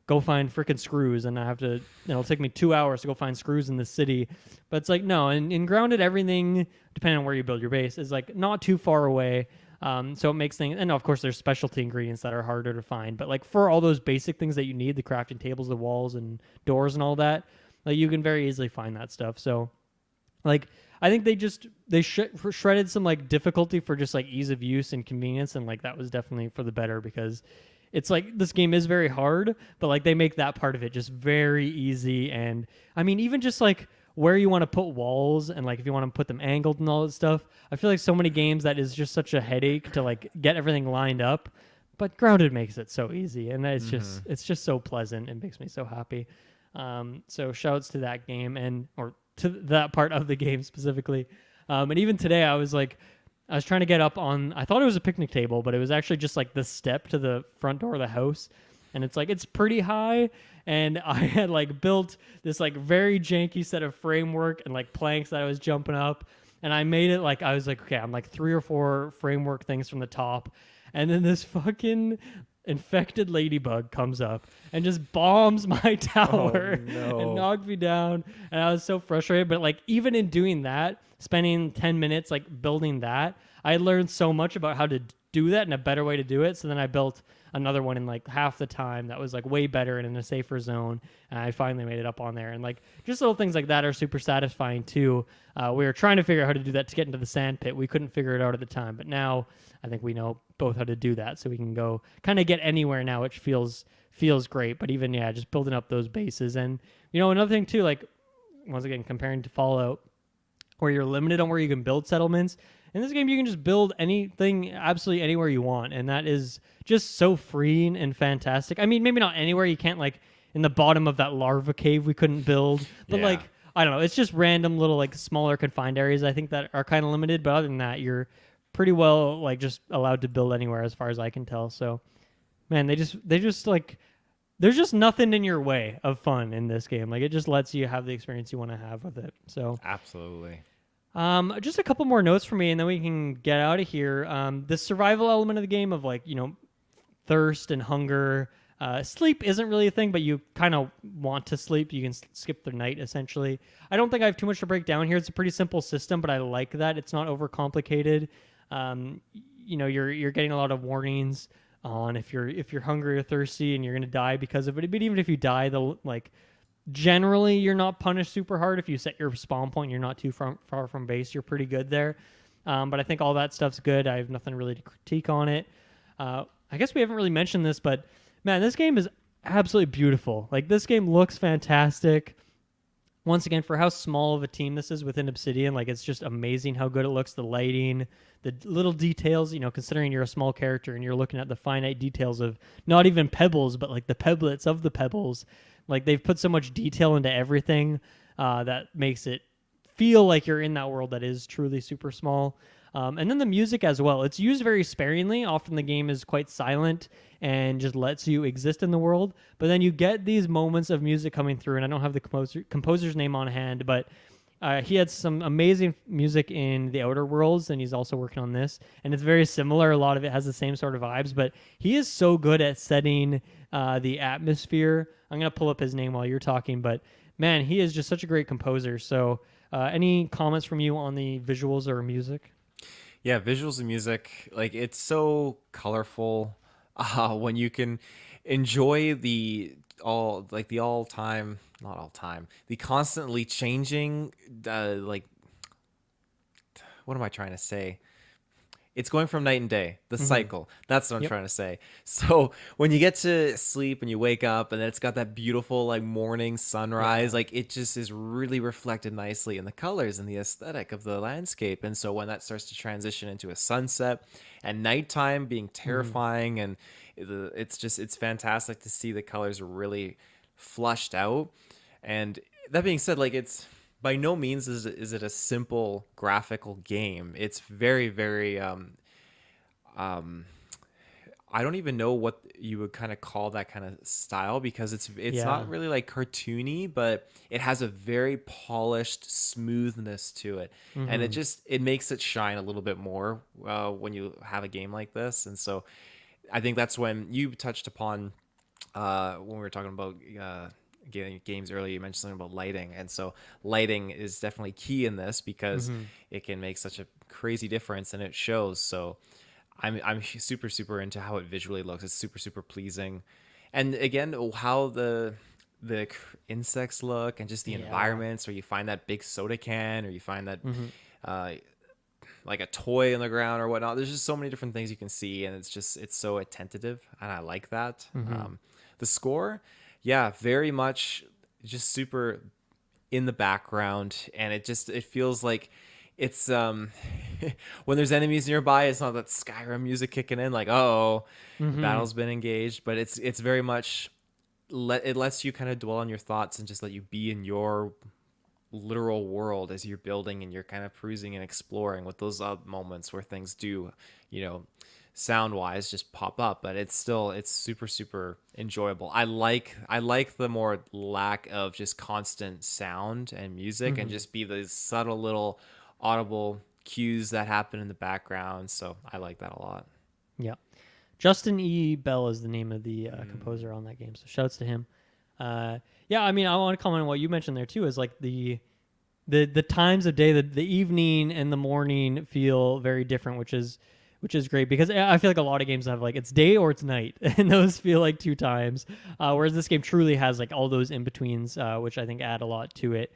go find freaking screws, and I have to, it'll take me 2 hours to go find screws in the city. But it's like, no, in Grounded, everything, depending on where you build your base, is like not too far away. So it makes things, and of course there's specialty ingredients that are harder to find, but like for all those basic things that you need, the crafting tables, the walls and doors and all that, like you can very easily find that stuff. So like I think they shredded some like difficulty for just like ease of use and convenience, and like that was definitely for the better, because it's like this game is very hard, but like they make that part of it just very easy. And I mean, even just like where you want to put walls, and like if you want to put them angled and all that stuff, I feel like so many games that is just such a headache to like get everything lined up, but Grounded makes it so easy, and it's just so pleasant. It makes me so happy. So shouts to that game, or to that part of the game specifically. And even today I was trying to get up on, I thought it was a picnic table, but it was actually just like the step to the front door of the house. And it's like, it's pretty high. And I had like built this like very janky set of framework and like planks that I was jumping up. And I made it like, I was like, okay, I'm like 3 or 4 framework things from the top. And then this fucking infected ladybug comes up and just bombs my tower and knocked me down. And I was so frustrated. But like, even in doing that, spending 10 minutes like building that, I learned so much about how to do that and a better way to do it. So then I built another one in like half the time that was like way better and in a safer zone, and I finally made it up on there. And like just little things like that are super satisfying too. We were trying to figure out how to do that to get into the sand pit. We couldn't figure it out at the time, but now I think we know both how to do that, so we can go kind of get anywhere now, which feels great. But even just building up those bases. And another thing too, like once again comparing to Fallout, where you're limited on where you can build settlements. In this game, you can just build anything absolutely anywhere you want, and that is just so freeing and fantastic. I mean, maybe not anywhere. You can't, like, in the bottom of that larva cave we couldn't build. But, like, I don't know. It's just random little, like, smaller confined areas, I think, that are kind of limited. But other than that, you're pretty well, like, just allowed to build anywhere as far as I can tell. So, man, they just like, there's just nothing in your way of fun in this game. Like, it just lets you have the experience you want to have with it. So Absolutely. Just a couple more notes for me, and then we can get out of here. The survival element of the game of like, thirst and hunger. Sleep isn't really a thing, but you kind of want to sleep. You can skip the night, essentially. I don't think I have too much to break down here. It's a pretty simple system, but I like that. It's not overcomplicated. You're getting a lot of warnings on if you're hungry or thirsty and you're going to die because of it. But even if you die, generally, you're not punished super hard. If you set your spawn point, you're not too far from base. You're pretty good there. But I think all that stuff's good. I have nothing really to critique on it. I guess we haven't really mentioned this, but man, this game is absolutely beautiful. Like, this game looks fantastic. Once again, for how small of a team this is within Obsidian, like, it's just amazing how good it looks. The lighting, the little details, considering you're a small character and you're looking at the finite details of not even pebbles, but like the pebblets of the pebbles. Like, they've put so much detail into everything that makes it feel like you're in that world that is truly super small. And then the music as well. It's used very sparingly. Often the game is quite silent and just lets you exist in the world. But then you get these moments of music coming through, and I don't have the composer's name on hand, but he had some amazing music in The Outer Worlds, and he's also working on this. And it's very similar. A lot of it has the same sort of vibes, but he is so good at setting the atmosphere. I'm going to pull up his name while you're talking, but man, he is just such a great composer. So any comments from you on the visuals or music? Yeah, visuals and music, like, it's so colorful when you can enjoy the constantly changing, what am I trying to say? it's going from night and day, the Mm-hmm. cycle. That's what I'm Yep. trying to say. So when you get to sleep and you wake up and then it's got that beautiful like morning sunrise, Yeah. like it just is really reflected nicely in the colors and the aesthetic of the landscape. And so when that starts to transition into a sunset and nighttime being Mm-hmm. terrifying, and it's fantastic to see the colors really flushed out. And that being said, like it's by no means is it a simple graphical game. It's very, very um I don't even know what you would kind of call that kind of style, because it's Yeah. not really like cartoony, but it has a very polished smoothness to it, and Mm-hmm. it makes it shine a little bit more when you have a game like this. And so I think that's when you touched upon when we were talking about games earlier. You mentioned something about lighting, and so lighting is definitely key in this because Mm-hmm. it can make such a crazy difference, and it shows. So I'm super super into how it visually looks. It's super super pleasing, and again how the insects look and just the Yeah. environments where you find that big soda can or you find that Mm-hmm. uh, like a toy on the ground or whatnot. There's just so many different things you can see, and it's so attentive, and I like that. Mm-hmm. The score, yeah, very much just super in the background, and it feels like it's when there's enemies nearby, it's not that Skyrim music kicking in like, oh, the Mm-hmm. battle's been engaged, but it's very much it lets you kind of dwell on your thoughts and just let you be in your literal world as you're building and you're kind of cruising and exploring with those moments where things do, you know, sound wise just pop up, but it's super super enjoyable. I like the more lack of just constant sound and music and Mm-hmm. just be those subtle little audible cues that happen in the background. So I like that a lot. Yeah. Justin E. Bell is the name of the composer on that game. So shouts to him. Yeah, I mean, I want to comment on what you mentioned there too. Is like the times of day, the evening and the morning feel very different, which is great because I feel like a lot of games have like it's day or it's night, and those feel like two times. Whereas this game truly has like all those in betweens, which I think add a lot to it.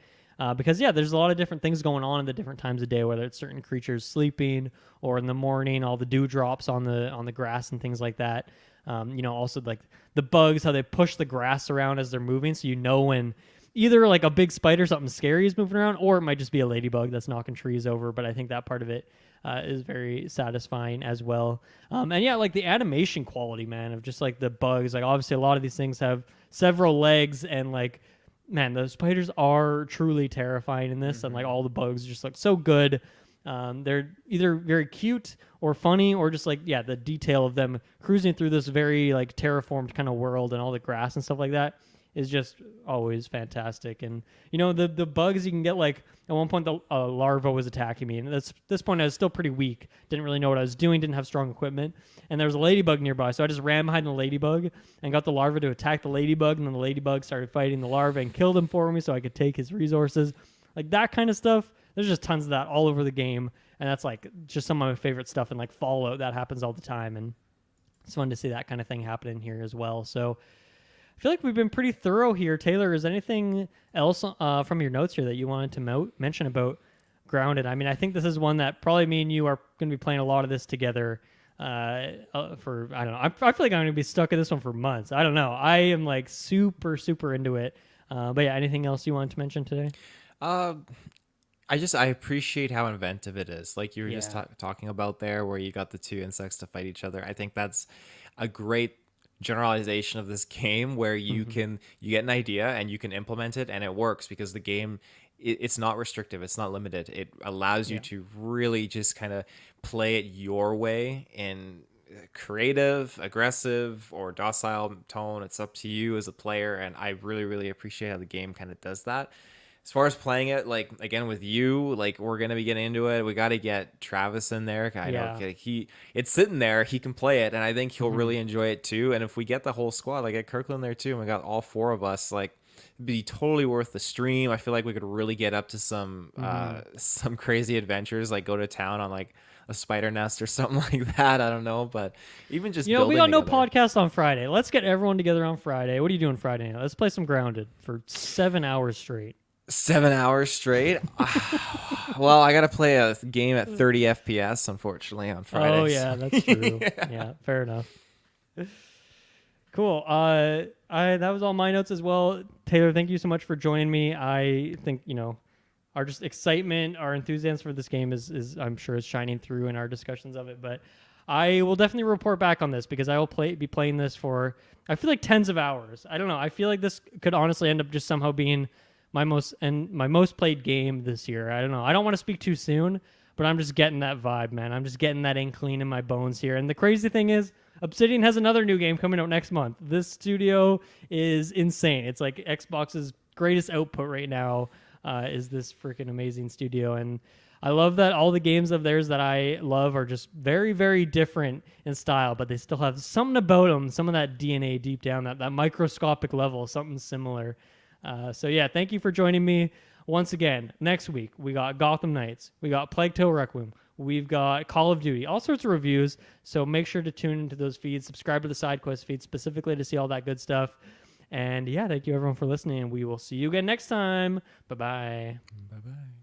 Because yeah, there's a lot of different things going on at the different times of day, whether it's certain creatures sleeping or in the morning, all the dewdrops on the grass and things like that. Also like the bugs, how they push the grass around as they're moving, so you know when either like a big spider, something scary is moving around, or it might just be a ladybug that's knocking trees over. But I think that part of it is very satisfying as well. And yeah, like the animation quality, man, of just like the bugs. Like obviously, a lot of these things have several legs, and like, man, the spiders are truly terrifying in this, and like all the bugs just look so good. They're either very cute or funny, or just like yeah, the detail of them cruising through this very like terraformed kind of world, and all the grass and stuff like that is just always fantastic. And the bugs you can get, like at one point the larva was attacking me, and at this point I was still pretty weak, didn't really know what I was doing, didn't have strong equipment, and there was a ladybug nearby, so I just ran behind the ladybug and got the larva to attack the ladybug, and then the ladybug started fighting the larva and killed him for me so I could take his resources. Like that kind of stuff, there's just tons of that all over the game, and that's like just some of my favorite stuff. In like Fallout, that happens all the time, and it's fun to see that kind of thing happening here as well. So I feel like we've been pretty thorough here. Taylor, is anything else from your notes here that you wanted to mention about Grounded? I mean, I think this is one that probably me and you are going to be playing a lot of this together for, I don't know. I feel like I'm going to be stuck in this one for months. I don't know. I am like super, super into it. But yeah, anything else you wanted to mention today? Uh, I appreciate how inventive it is. Like you were just Yeah. talking about there, where you got the two insects to fight each other. I think that's a great generalization of this game, where Mm-hmm. you get an idea and you can implement it, and it works because the game it's not restrictive, it's not limited. It allows you Yeah. to really just kind of play it your way in creative, aggressive, or docile tone. It's up to you as a player, and I really really appreciate how the game kind of does that. As far as playing it, like again with you, like we're gonna be getting into it. We got to get Travis in there. I know Yeah. like, it's sitting there. He can play it, and I think he'll Mm-hmm. really enjoy it too. And if we get the whole squad, like get Kirkland there too, and we got all four of us, like it'd be totally worth the stream. I feel like we could really get up to Mm-hmm. some crazy adventures, like go to town on like a spider nest or something like that. I don't know, but even just We building got no together. podcast on Friday. Let's get everyone together on Friday. What are you doing Friday night? Let's play some Grounded for 7 hours straight. 7 hours straight. Well, I gotta play a game at 30 FPS, unfortunately, on Friday. Oh yeah, that's true. Yeah, fair enough. Cool. I that was all my notes as well. Taylor, thank you so much for joining me. I think our just excitement, our enthusiasm for this game is I'm sure is shining through in our discussions of it. But I will definitely report back on this because I will be playing this for I feel like tens of hours. I don't know. I feel like this could honestly end up just somehow being my most played game this year. I don't know. I don't want to speak too soon, but I'm just getting that vibe, man. I'm just getting that inkling in my bones here. And the crazy thing is, Obsidian has another new game coming out next month. This studio is insane. It's like Xbox's greatest output right now is this freaking amazing studio. And I love that all the games of theirs that I love are just very, very different in style, but they still have something about them, some of that DNA deep down, that microscopic level, something similar. So yeah, thank you for joining me. Once again, next week, we got Gotham Knights. We got Plague Tale Requiem. We've got Call of Duty. All sorts of reviews. So make sure to tune into those feeds. Subscribe to the Sidequest feed specifically to see all that good stuff. And yeah, thank you everyone for listening. And we will see you again next time. Bye-bye. Bye-bye.